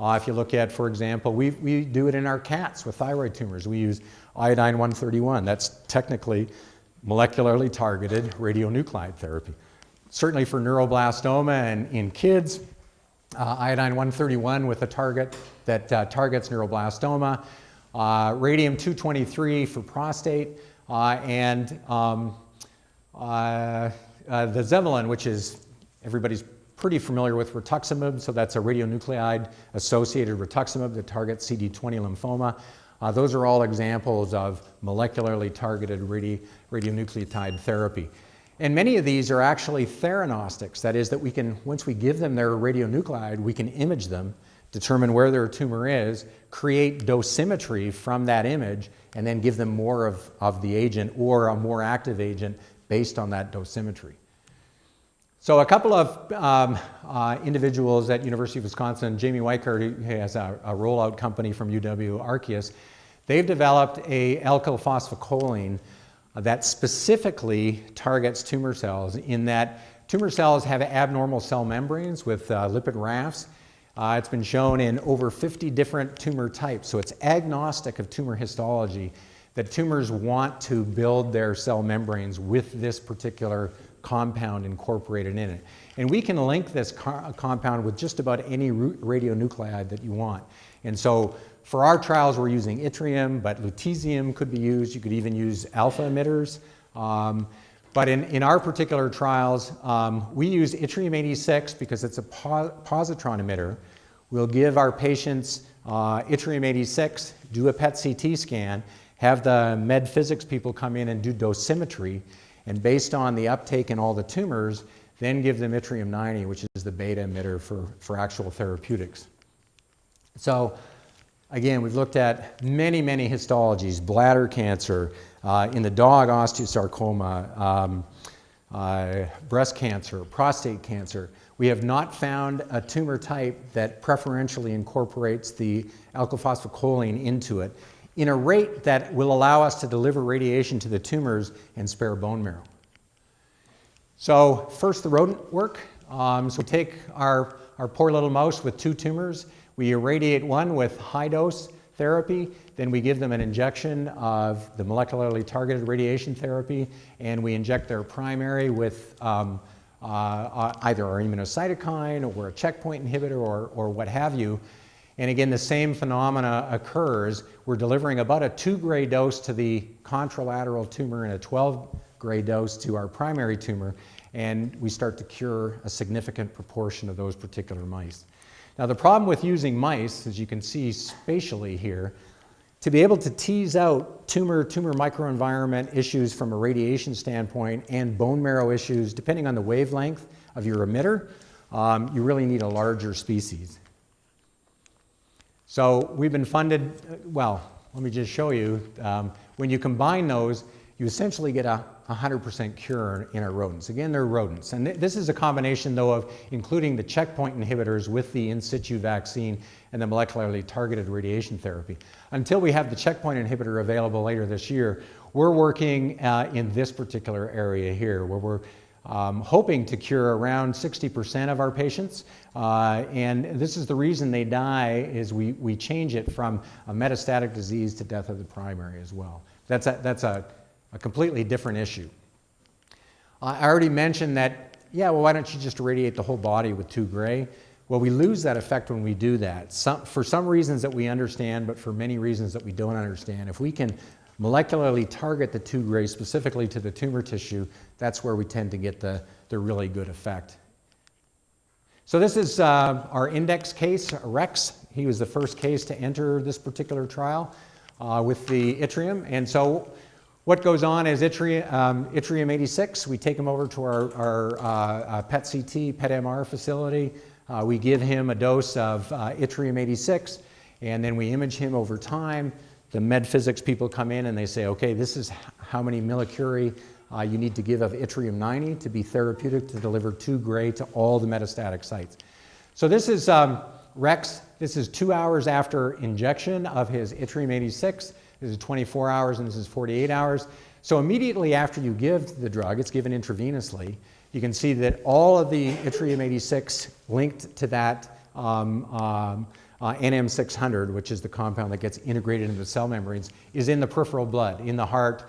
If you look at, for example, we do it in our cats with thyroid tumors. We use iodine-131. That's technically molecularly targeted radionuclide therapy. Certainly for neuroblastoma and in kids, iodine-131 with a target that targets neuroblastoma, radium-223 for prostate, and the Zevalin, which is everybody's pretty familiar with rituximab, so that's a radionuclide-associated rituximab that targets CD20 lymphoma. Those are all examples of molecularly targeted radionucleotide therapy. And many of these are actually theranostics. That is that we can, once we give them their radionuclide, we can image them, determine where their tumor is, create dosimetry from that image, and then give them more of the agent or a more active agent based on that dosimetry. So a couple of individuals at University of Wisconsin, Jamie Weichert, who has a rollout company from UW Arceus, they've developed a alkyl phosphocholine that specifically targets tumor cells, in that tumor cells have abnormal cell membranes with lipid rafts. It's been shown in over 50 different tumor types, so it's agnostic of tumor histology, that tumors want to build their cell membranes with this particular compound incorporated in it. And we can link this compound with just about any radionuclide that you want. And so for our trials, we're using yttrium, but lutetium could be used. You could even use alpha emitters. But in our particular trials, we use yttrium-86 because it's a positron emitter. We'll give our patients yttrium-86, do a PET CT scan, have the med physics people come in and do dosimetry, and based on the uptake in all the tumors, then give them yttrium-90, which is the beta emitter for actual therapeutics. So again, we've looked at many, many histologies: bladder cancer, in the dog osteosarcoma, breast cancer, prostate cancer. We have not found a tumor type that preferentially incorporates the alkyl phosphocholine into it in a rate that will allow us to deliver radiation to the tumors and spare bone marrow. So first, the rodent work. So we take our poor little mouse with 2 tumors. We irradiate one with high-dose therapy, then we give them an injection of the molecularly targeted radiation therapy, and we inject their primary with either our immunocytokine or a checkpoint inhibitor or what have you. And again, the same phenomena occurs. We're delivering about a 2-gray dose to the contralateral tumor and a 12-gray dose to our primary tumor, and we start to cure a significant proportion of those particular mice. Now, the problem with using mice, as you can see spatially here, to be able to tease out tumor microenvironment issues from a radiation standpoint and bone marrow issues, depending on the wavelength of your emitter, you really need a larger species. So we've been funded, well, let me just show you. When you combine those, you essentially get a 100% cure in our rodents. Again, they're rodents. And this is a combination, though, of including the checkpoint inhibitors with the in situ vaccine and the molecularly targeted radiation therapy. Until we have the checkpoint inhibitor available later this year, we're working in this particular area here, where we're hoping to cure around 60% of our patients. And this is the reason they die, is we change it from a metastatic disease to death of the primary as well. That's a completely different issue. I already mentioned that, yeah, well, why don't you just irradiate the whole body with 2-gray? Well, we lose that effect when we do that. For some reasons that we understand, but for many reasons that we don't understand. If we can molecularly target the 2-gray specifically to the tumor tissue, that's where we tend to get the really good effect. So this is our index case, Rex. He was the first case to enter this particular trial with the yttrium. And so what goes on is yttrium-86. We take him over to our PET CT, PET MR facility. We give him a dose of yttrium-86, and then we image him over time. The med physics people come in and they say, okay, this is how many millicurie you need to give of yttrium-90 to be therapeutic to deliver 2-gray to all the metastatic sites. So this is Rex. This is 2 hours after injection of his yttrium-86. This is 24 hours and this is 48 hours. So immediately after you give the drug, it's given intravenously, you can see that all of the yttrium-86 linked to that NM600, which is the compound that gets integrated into the cell membranes, is in the peripheral blood, in the heart,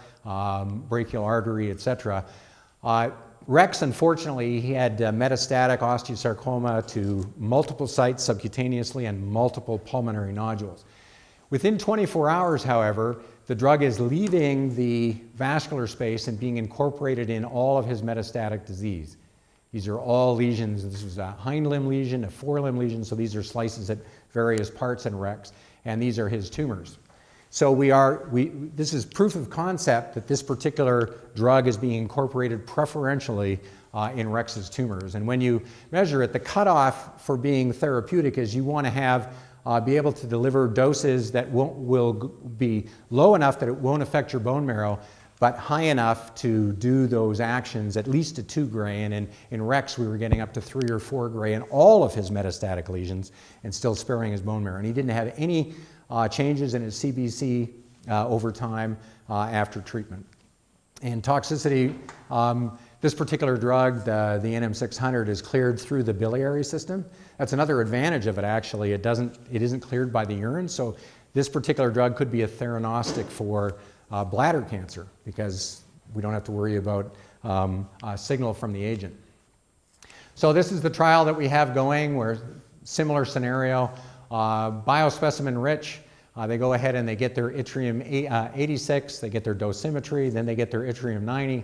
brachial artery, etc. Rex, unfortunately, he had metastatic osteosarcoma to multiple sites subcutaneously and multiple pulmonary nodules. Within 24 hours, however, the drug is leaving the vascular space and being incorporated in all of his metastatic disease. These are all lesions. This is a hind limb lesion, a forelimb lesion, so these are slices at various parts in Rex, and these are his tumors. So this is proof of concept that this particular drug is being incorporated preferentially in Rex's tumors. And when you measure it, the cutoff for being therapeutic is you want to be able to deliver doses that will be low enough that it won't affect your bone marrow, but high enough to do those actions at least to 2 gray. And in Rex, we were getting up to 3 or 4 gray in all of his metastatic lesions and still sparing his bone marrow. And he didn't have any changes in his CBC over time after treatment. And toxicity, this particular drug, the NM600, is cleared through the biliary system. That's another advantage of it, actually. It isn't cleared by the urine, so this particular drug could be a theranostic for bladder cancer because we don't have to worry about a signal from the agent. So this is the trial that we have going. We're similar scenario, biospecimen rich. They go ahead and they get their yttrium 86, they get their dosimetry, then they get their yttrium 90,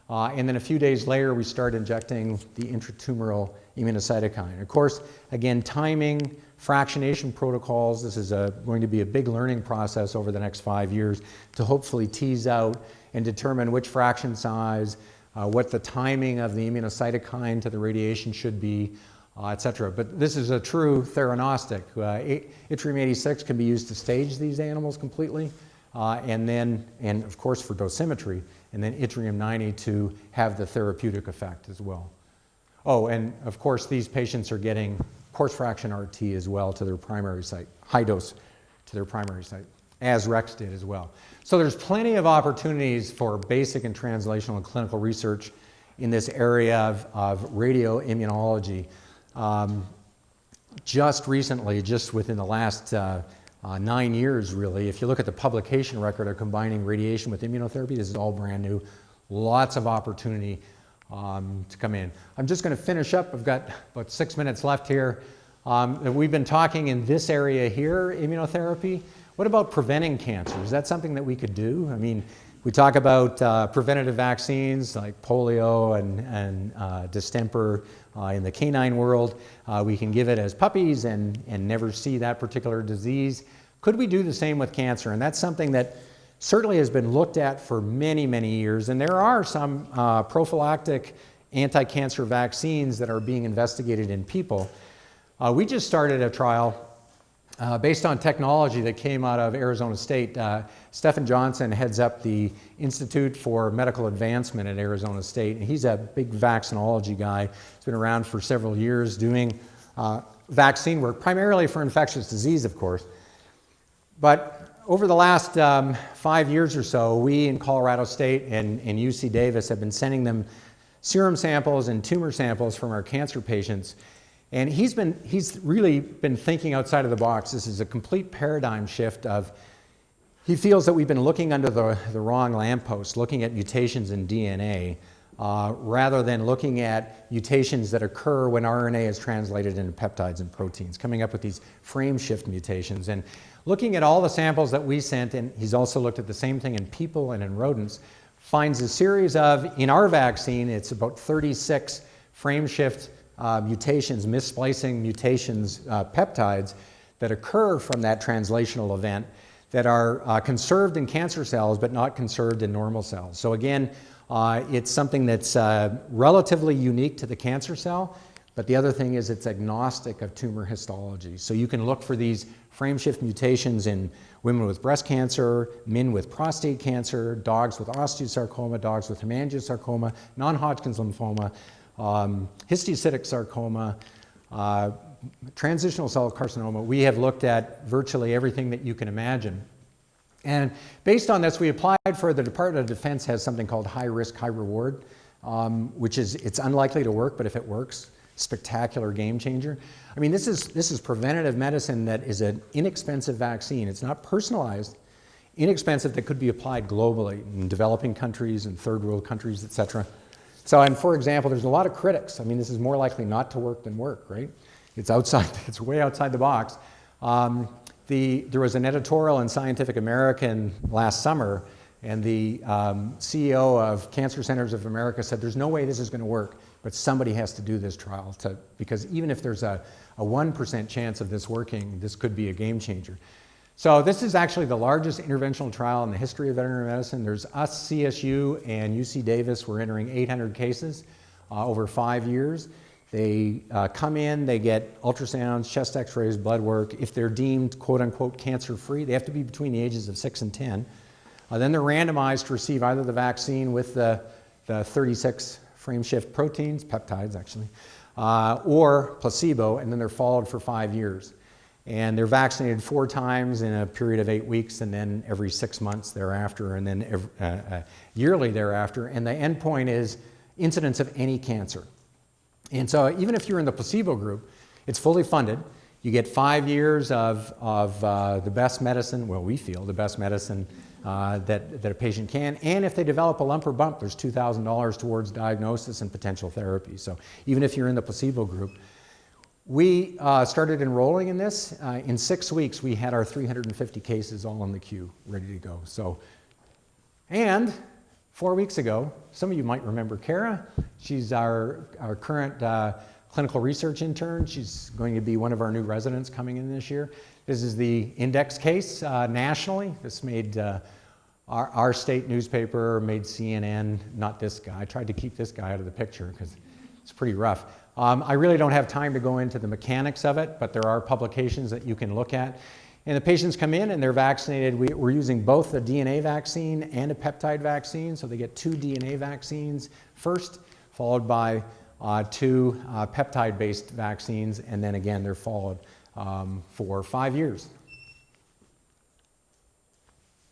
and then a few days later we start injecting the intratumoral immunocytokine. Of course, again, timing, fractionation protocols, this is going to be a big learning process over the next 5 years to hopefully tease out and determine which fraction size, what the timing of the immunocytokine to the radiation should be, et cetera. But this is a true theranostic. Yttrium 86 can be used to stage these animals completely, and of course for dosimetry, and then yttrium 90 to have the therapeutic effect as well. Oh, and of course these patients are getting coarse fraction RT as well to their primary site, high dose to their primary site, as Rex did as well. So there's plenty of opportunities for basic and translational and clinical research in this area of radioimmunology. Just recently, just within the last 9 years really, if you look at the publication record of combining radiation with immunotherapy, this is all brand new. Lots of opportunity to come in. I'm just going to finish up. I've got about 6 minutes left here. We've been talking in this area here, immunotherapy. What about preventing cancer? Is that something that we could do? I mean, we talk about preventative vaccines like polio and distemper in the canine world. We can give it as puppies and never see that particular disease. Could we do the same with cancer? And that's something that certainly has been looked at for many, many years. And there are some prophylactic anti-cancer vaccines that are being investigated in people. We just started a trial based on technology that came out of Arizona State. Stephen Johnson heads up the Institute for Medical Advancement at Arizona State, and he's a big vaccinology guy. He's been around for several years doing vaccine work, primarily for infectious disease, of course. But over the last 5 years or so, we in Colorado State and UC Davis have been sending them serum samples and tumor samples from our cancer patients. And he's really been thinking outside of the box. This is a complete paradigm shift of, he feels that we've been looking under the wrong lamppost, looking at mutations in DNA, rather than looking at mutations that occur when RNA is translated into peptides and proteins, coming up with these frame shift mutations. And looking at all the samples that we sent, and he's also looked at the same thing in people and in rodents, finds a series of, in our vaccine, it's about 36 frame shift mutations, missplicing mutations, peptides that occur from that translational event that are conserved in cancer cells but not conserved in normal cells. So again, it's something that's relatively unique to the cancer cell, but the other thing is it's agnostic of tumor histology. So you can look for these frame shift mutations in women with breast cancer, men with prostate cancer, dogs with osteosarcoma, dogs with hemangiosarcoma, non-Hodgkin's lymphoma, histiocytic sarcoma, transitional cell carcinoma. We have looked at virtually everything that you can imagine. And based on this, we applied for the Department of Defense has something called high risk, high reward, which is, it's unlikely to work, but if it works, spectacular game changer. I mean, this is preventative medicine that is an inexpensive vaccine. It's not personalized, inexpensive, that could be applied globally in developing countries and third world countries, et cetera. So, and for example, there's a lot of critics. I mean, this is more likely not to work than work, right? It's outside, it's way outside the box. There was an editorial in Scientific American last summer, and the CEO of Cancer Centers of America said, there's no way this is going to work but somebody has to do this trial because even if there's a 1% chance of this working, this could be a game changer. So this is actually the largest interventional trial in the history of veterinary medicine. There's us, CSU, and UC Davis. We're entering 800 cases over 5 years. They come in, they get ultrasounds, chest x-rays, blood work. If they're deemed quote-unquote cancer-free, they have to be between the ages of 6 and 10. Then they're randomized to receive either the vaccine with the 36 frame-shift proteins, peptides actually, or placebo, and then they're followed for 5 years. And they're vaccinated 4 times in a period of 8 weeks, and then every 6 months thereafter, and then yearly thereafter. And the endpoint is incidence of any cancer. And so even if you're in the placebo group, it's fully funded. You get 5 years of the best medicine, well, we feel the best medicine that a patient can. And if they develop a lump or bump, there's $2,000 towards diagnosis and potential therapy. So even if you're in the placebo group, we started enrolling in this. In 6 weeks, we had our 350 cases all in the queue, ready to go. So, and 4 weeks ago, some of you might remember Kara. She's our current clinical research intern. She's going to be one of our new residents coming in this year. This is the index case nationally. This made our state newspaper, made CNN, not this guy. I tried to keep this guy out of the picture because it's pretty rough. I really don't have time to go into the mechanics of it, but there are publications that you can look at. And the patients come in and they're vaccinated. We're using both a DNA vaccine and a peptide vaccine. So they get 2 DNA vaccines first, followed by 2 peptide-based vaccines. And then again, they're followed for 5 years.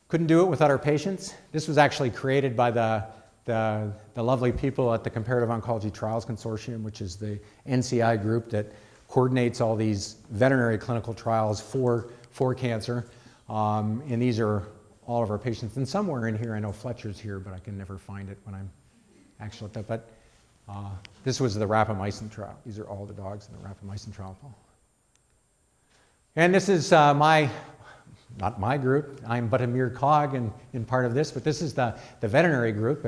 Couldn't do it without our patients. This was actually created by the lovely people at the Comparative Oncology Trials Consortium, which is the NCI group that coordinates all these veterinary clinical trials for cancer. And these are all of our patients. And somewhere in here, I know Fletcher's here, but I can never find it when I'm actually at that. But this was the rapamycin trial. These are all the dogs in the rapamycin trial. And this is not my group. I'm but a mere cog in part of this, but this is the veterinary group,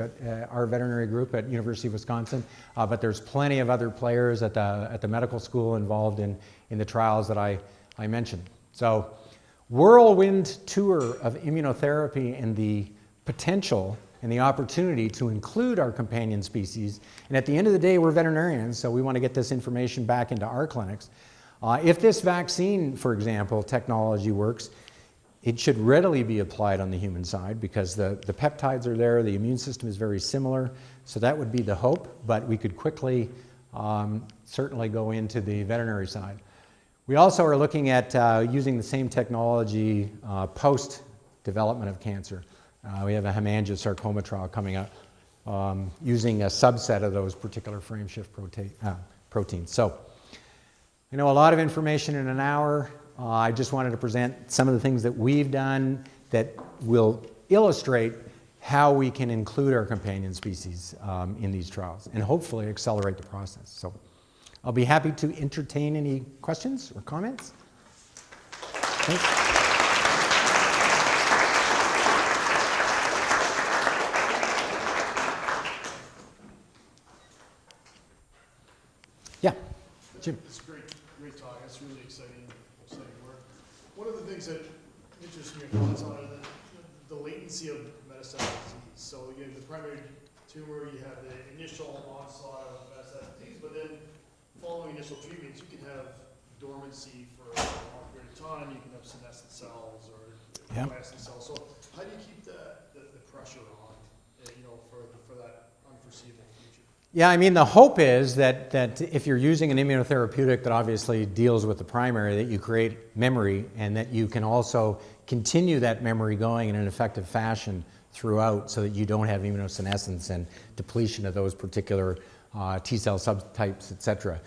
our veterinary group at University of Wisconsin. But there's plenty of other players at the medical school involved in the trials that I mentioned. So, whirlwind tour of immunotherapy and the potential and the opportunity to include our companion species. And at the end of the day, we're veterinarians, so we want to get this information back into our clinics. If this vaccine, for example, technology works, it should readily be applied on the human side because the peptides are there, the immune system is very similar, so that would be the hope, but we could quickly certainly go into the veterinary side. We also are looking at using the same technology post-development of cancer. We have a hemangiosarcoma trial coming up using a subset of those particular frameshift proteins. So, I know a lot of information in an hour. I just wanted to present some of the things that we've done that will illustrate how we can include our companion species in these trials and hopefully accelerate the process. So I'll be happy to entertain any questions or comments. Thanks. Yeah, Jim. It's great talk. It's really exciting work. One of the things that interests me is the latency of metastatic disease. So you have the primary tumor, you have the initial onslaught of metastatic disease, but then following initial treatments, you can have dormancy for a long period of time. You can have senescent cells or quiescent cells. So how do you keep the pressure on, for that unforeseeable future? Yeah, I mean, the hope is that if you're using an immunotherapeutic that obviously deals with the primary, that you create memory and that you can also continue that memory going in an effective fashion throughout so that you don't have immunosenescence and depletion of those particular T-cell subtypes, et cetera.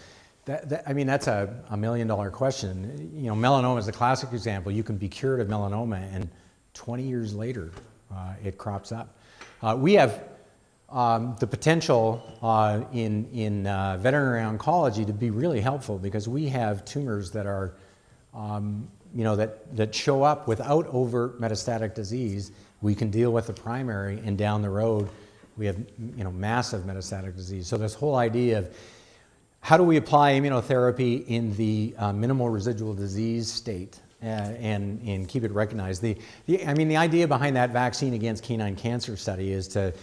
I mean, that's a $1 million question. You know, melanoma is a classic example. You can be cured of melanoma and 20 years later it crops up. We have the potential in veterinary oncology to be really helpful because we have tumors that are, that show up without overt metastatic disease. We can deal with the primary, and down the road, we have massive metastatic disease. So this whole idea of how do we apply immunotherapy in the minimal residual disease state and keep it recognized? The idea behind that vaccine against canine cancer study is to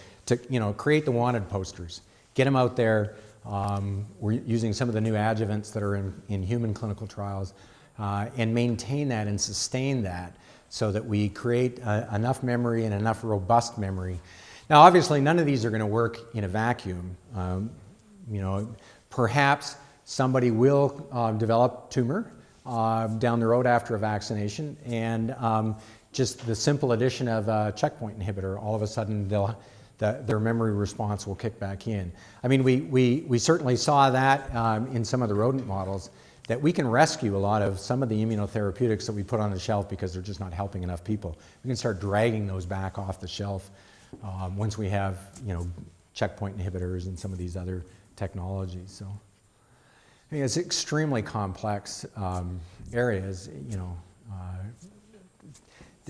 create the wanted posters, get them out there. We're using some of the new adjuvants that are in human clinical trials and maintain that and sustain that so that we create enough memory and enough robust memory. Now, obviously, none of these are going to work in a vacuum. Perhaps somebody will develop tumor down the road after a vaccination, and just the simple addition of a checkpoint inhibitor, all of a sudden their memory response will kick back in. I mean, we certainly saw that in some of the rodent models, that we can rescue a lot of some of the immunotherapeutics that we put on the shelf because they're just not helping enough people. We can start dragging those back off the shelf once we have, checkpoint inhibitors and some of these other technologies. So, I mean, it's extremely complex areas,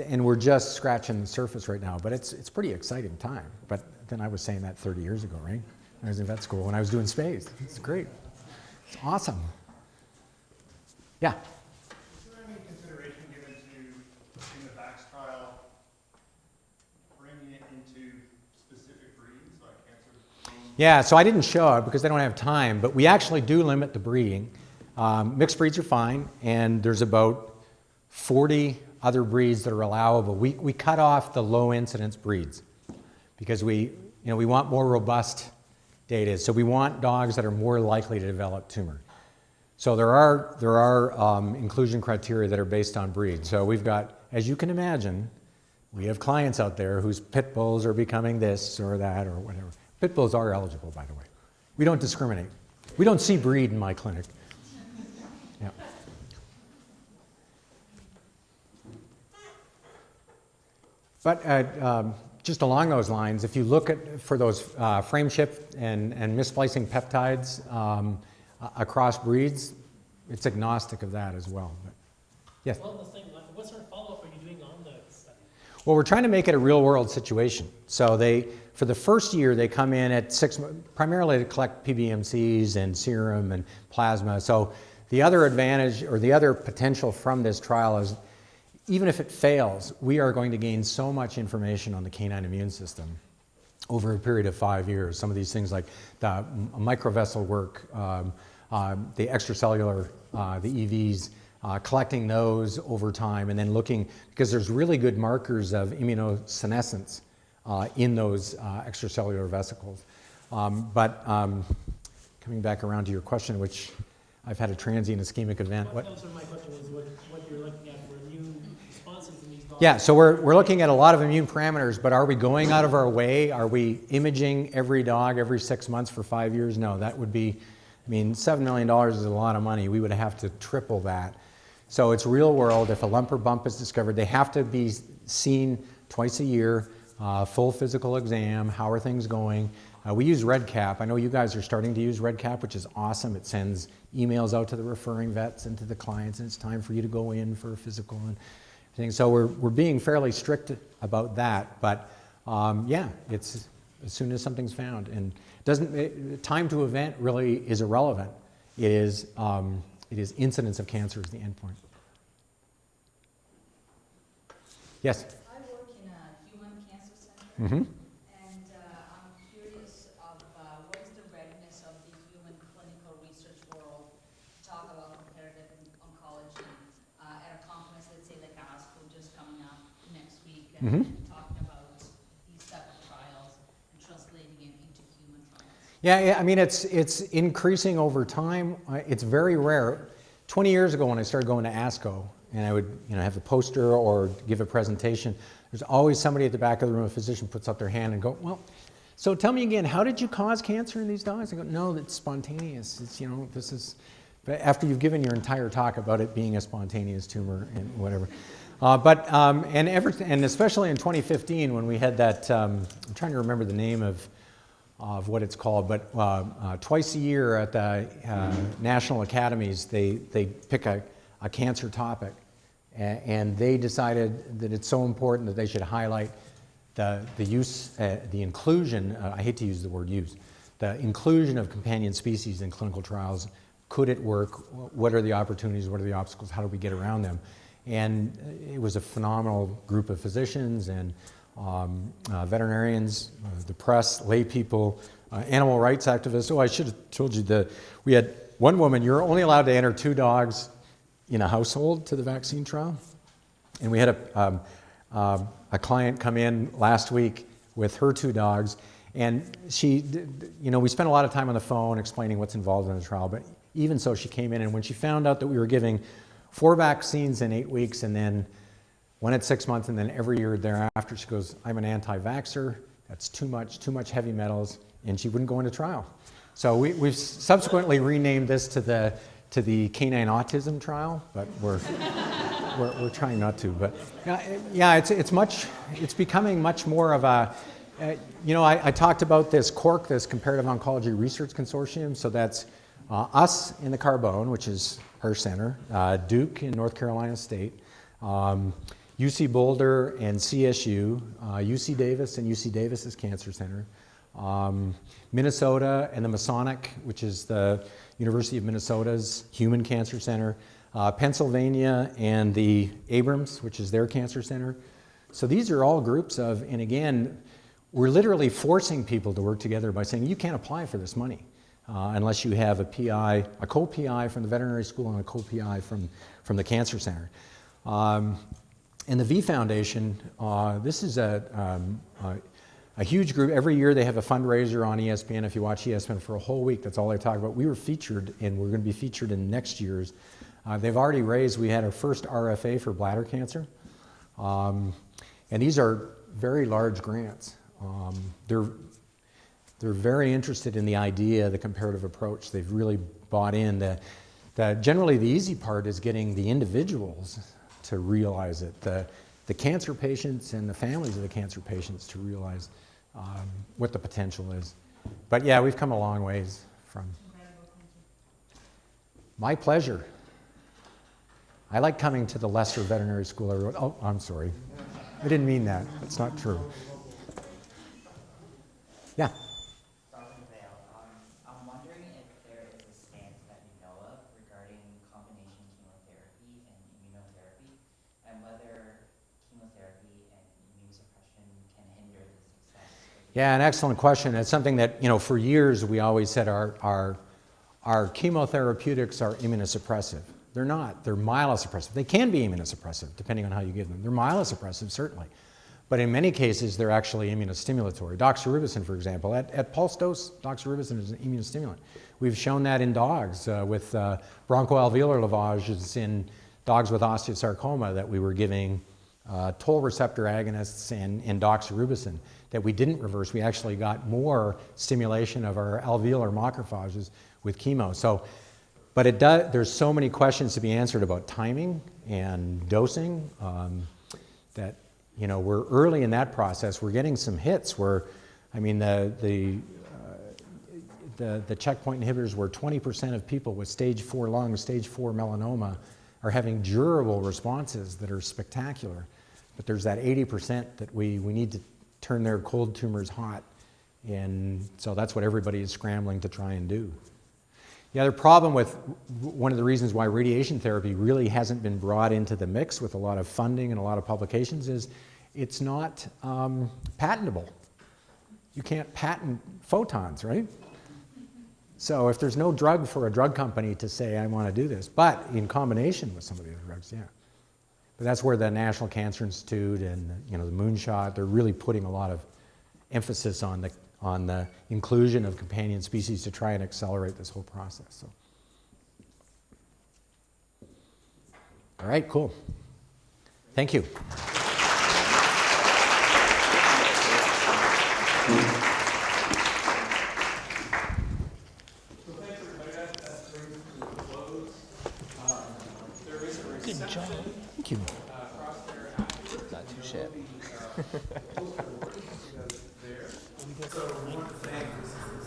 and we're just scratching the surface right now. But it's a pretty exciting time. But then I was saying that 30 years ago, right? I was in vet school when I was doing space. It's great. It's awesome. Yeah. Is there any consideration given to, in the VAX trial, bringing it into specific breeds like cancer? Yeah, so I didn't show it because I don't have time, but we actually do limit the breeding. Mixed breeds are fine, and there's about 40 other breeds that are allowable. We cut off the low incidence breeds because we want more robust data. So we want dogs that are more likely to develop tumor. So there are inclusion criteria that are based on breed. So we've got, as you can imagine, we have clients out there whose pit bulls are becoming this or that or whatever. Pit bulls are eligible, by the way. We don't discriminate. We don't see breed in my clinic. Yeah. But just along those lines, if you look for those frame shift and missplicing peptides across breeds, it's agnostic of that as well. But, yes? Well, what sort of follow-up are you doing on the study? Well, we're trying to make it a real-world situation. So for the first year, they come in at 6 months, primarily to collect PBMCs and serum and plasma. So the other advantage or the other potential from this trial is, even if it fails, we are going to gain so much information on the canine immune system over a period of 5 years. Some of these things like the microvessel work, the extracellular, the EVs, collecting those over time and then looking, because there's really good markers of immunosenescence in those extracellular vesicles. But coming back around to your question, which I've had a transient ischemic event. That was my question, was what you're looking at for immune responses in these dogs. Yeah, so we're looking at a lot of immune parameters, but are we going out of our way? Are we imaging every dog every 6 months for 5 years? No, that would be, $7 million is a lot of money. We would have to triple that. So it's real world. If a lump or bump is discovered, they have to be seen twice a year, full physical exam. How are things going? We use RedCap. I know you guys are starting to use RedCap, which is awesome. It sends emails out to the referring vets and to the clients, and it's time for you to go in for a physical and everything. So we're being fairly strict about that. But yeah, it's as soon as something's found, and time to event really is irrelevant. It is incidence of cancer is the endpoint. Yes. I work in a human cancer center. Mm-hmm. And I'm curious of what is the readiness of the human clinical research world to talk about comparative oncology at a conference, let's say like Apsco just coming up next week, and talking about these type of trials and translating it into human trials. Yeah, it's increasing over time. It's very rare. 20 years ago when I started going to Apsco, and I would have the poster or give a presentation, there's always somebody at the back of the room, a physician puts up their hand and go, well, so tell me again, how did you cause cancer in these dogs? I go, no, it's spontaneous. It's, this is, but after you've given your entire talk about it being a spontaneous tumor and whatever. And especially in 2015 when we had that, I'm trying to remember the name of what it's called, but twice a year at the national academies, they pick a cancer topic, and they decided that it's so important that they should highlight the use, the inclusion, I hate to use the word use, the inclusion of companion species in clinical trials. Could it work? What are the opportunities? What are the obstacles? How do we get around them? And it was a phenomenal group of physicians and veterinarians, the press, lay people, animal rights activists. Oh, I should have told you we had one woman, you're only allowed to enter 2 dogs in a household to the vaccine trial. And we had a client come in last week with her 2 dogs, and she, we spent a lot of time on the phone explaining what's involved in the trial, but even so, she came in, and when she found out that we were giving 4 vaccines in 8 weeks, and then 1 at 6 months, and then every year thereafter, she goes, I'm an anti-vaxxer, that's too much heavy metals, and she wouldn't go into trial. So we've subsequently renamed this to the canine autism trial, but we're trying not to. But yeah, it's becoming much more of a, I talked about this CORC, this Comparative Oncology Research Consortium, so that's us in the Carbone, which is her center, Duke in North Carolina State, UC Boulder and CSU, UC Davis and UC Davis's Cancer Center, Minnesota and the Masonic, which is the University of Minnesota's Human Cancer Center, Pennsylvania and the Abrams, which is their cancer center. So these are all groups of, and again, we're literally forcing people to work together by saying you can't apply for this money unless you have a PI, a co-PI from the veterinary school and a co-PI from the cancer center. And the V Foundation, this is a huge group. Every year they have a fundraiser on ESPN. If you watch ESPN for a whole week, that's all they talk about. We were featured, and we're going to be featured in next year's. They've already raised, we had our first RFA for bladder cancer. And these are very large grants. They're very interested in the idea, the comparative approach. They've really bought in. Generally, the easy part is getting the individuals to realize it, the cancer patients and the families of the cancer patients to realize what the potential is. But yeah, we've come a long ways from. My pleasure. I like coming to the lesser veterinary school. Oh, I'm sorry. I didn't mean that. That's not true. Yeah. I'm wondering if there is a stance that you know of regarding combination chemotherapy and immunotherapy, and whether chemotherapy and immunosuppression can hinder the success. Yeah, an excellent question. It's something that, for years we always said our chemotherapeutics are immunosuppressive. They're not. They're myelosuppressive. They can be immunosuppressive, depending on how you give them. They're myelosuppressive, certainly. But in many cases, they're actually immunostimulatory. Doxorubicin, for example, at pulse dose, doxorubicin is an immunostimulant. We've shown that in dogs with bronchoalveolar lavages in dogs with osteosarcoma that we were giving toll receptor agonists and doxorubicin that we didn't reverse. We actually got more stimulation of our alveolar macrophages with chemo. But there's so many questions to be answered about timing and dosing that we're early in that process. We're getting some hits where, the checkpoint inhibitors where 20% of people with stage 4 lung, stage 4 melanoma are having durable responses that are spectacular. But there's that 80% that we need to turn their cold tumors hot. And so that's what everybody is scrambling to try and do. The other problem with one of the reasons why radiation therapy really hasn't been brought into the mix with a lot of funding and a lot of publications is it's not patentable. You can't patent photons, right? So if there's no drug for a drug company to say, I want to do this, but in combination with some of the other drugs, yeah. But that's where the National Cancer Institute and the Moonshot, they're really putting a lot of emphasis on the inclusion of companion species to try and accelerate this whole process. So. All right, cool. Thank you. Good job. Thank you. Not too shabby. So we want to thank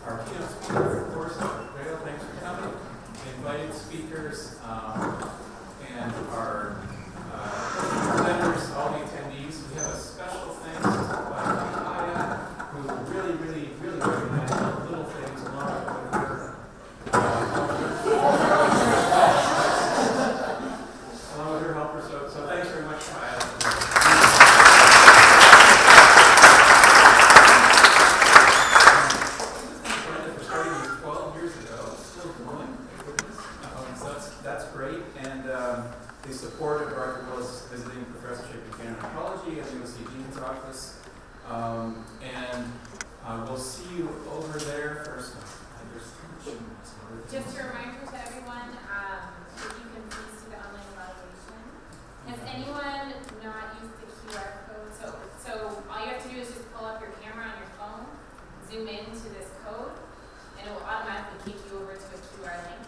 our keynote speaker, of course, Rayo, thanks for coming, the invited speakers, and our presenters, all the attendees. We have a special thanks to shortly. I think you'll see Dean's office. And we'll see you over there first. Just a reminder to everyone, if you can please do the online evaluation. Has anyone not used the QR code? So all you have to do is just pull up your camera on your phone, zoom in to this code, and it will automatically kick you over to a QR link.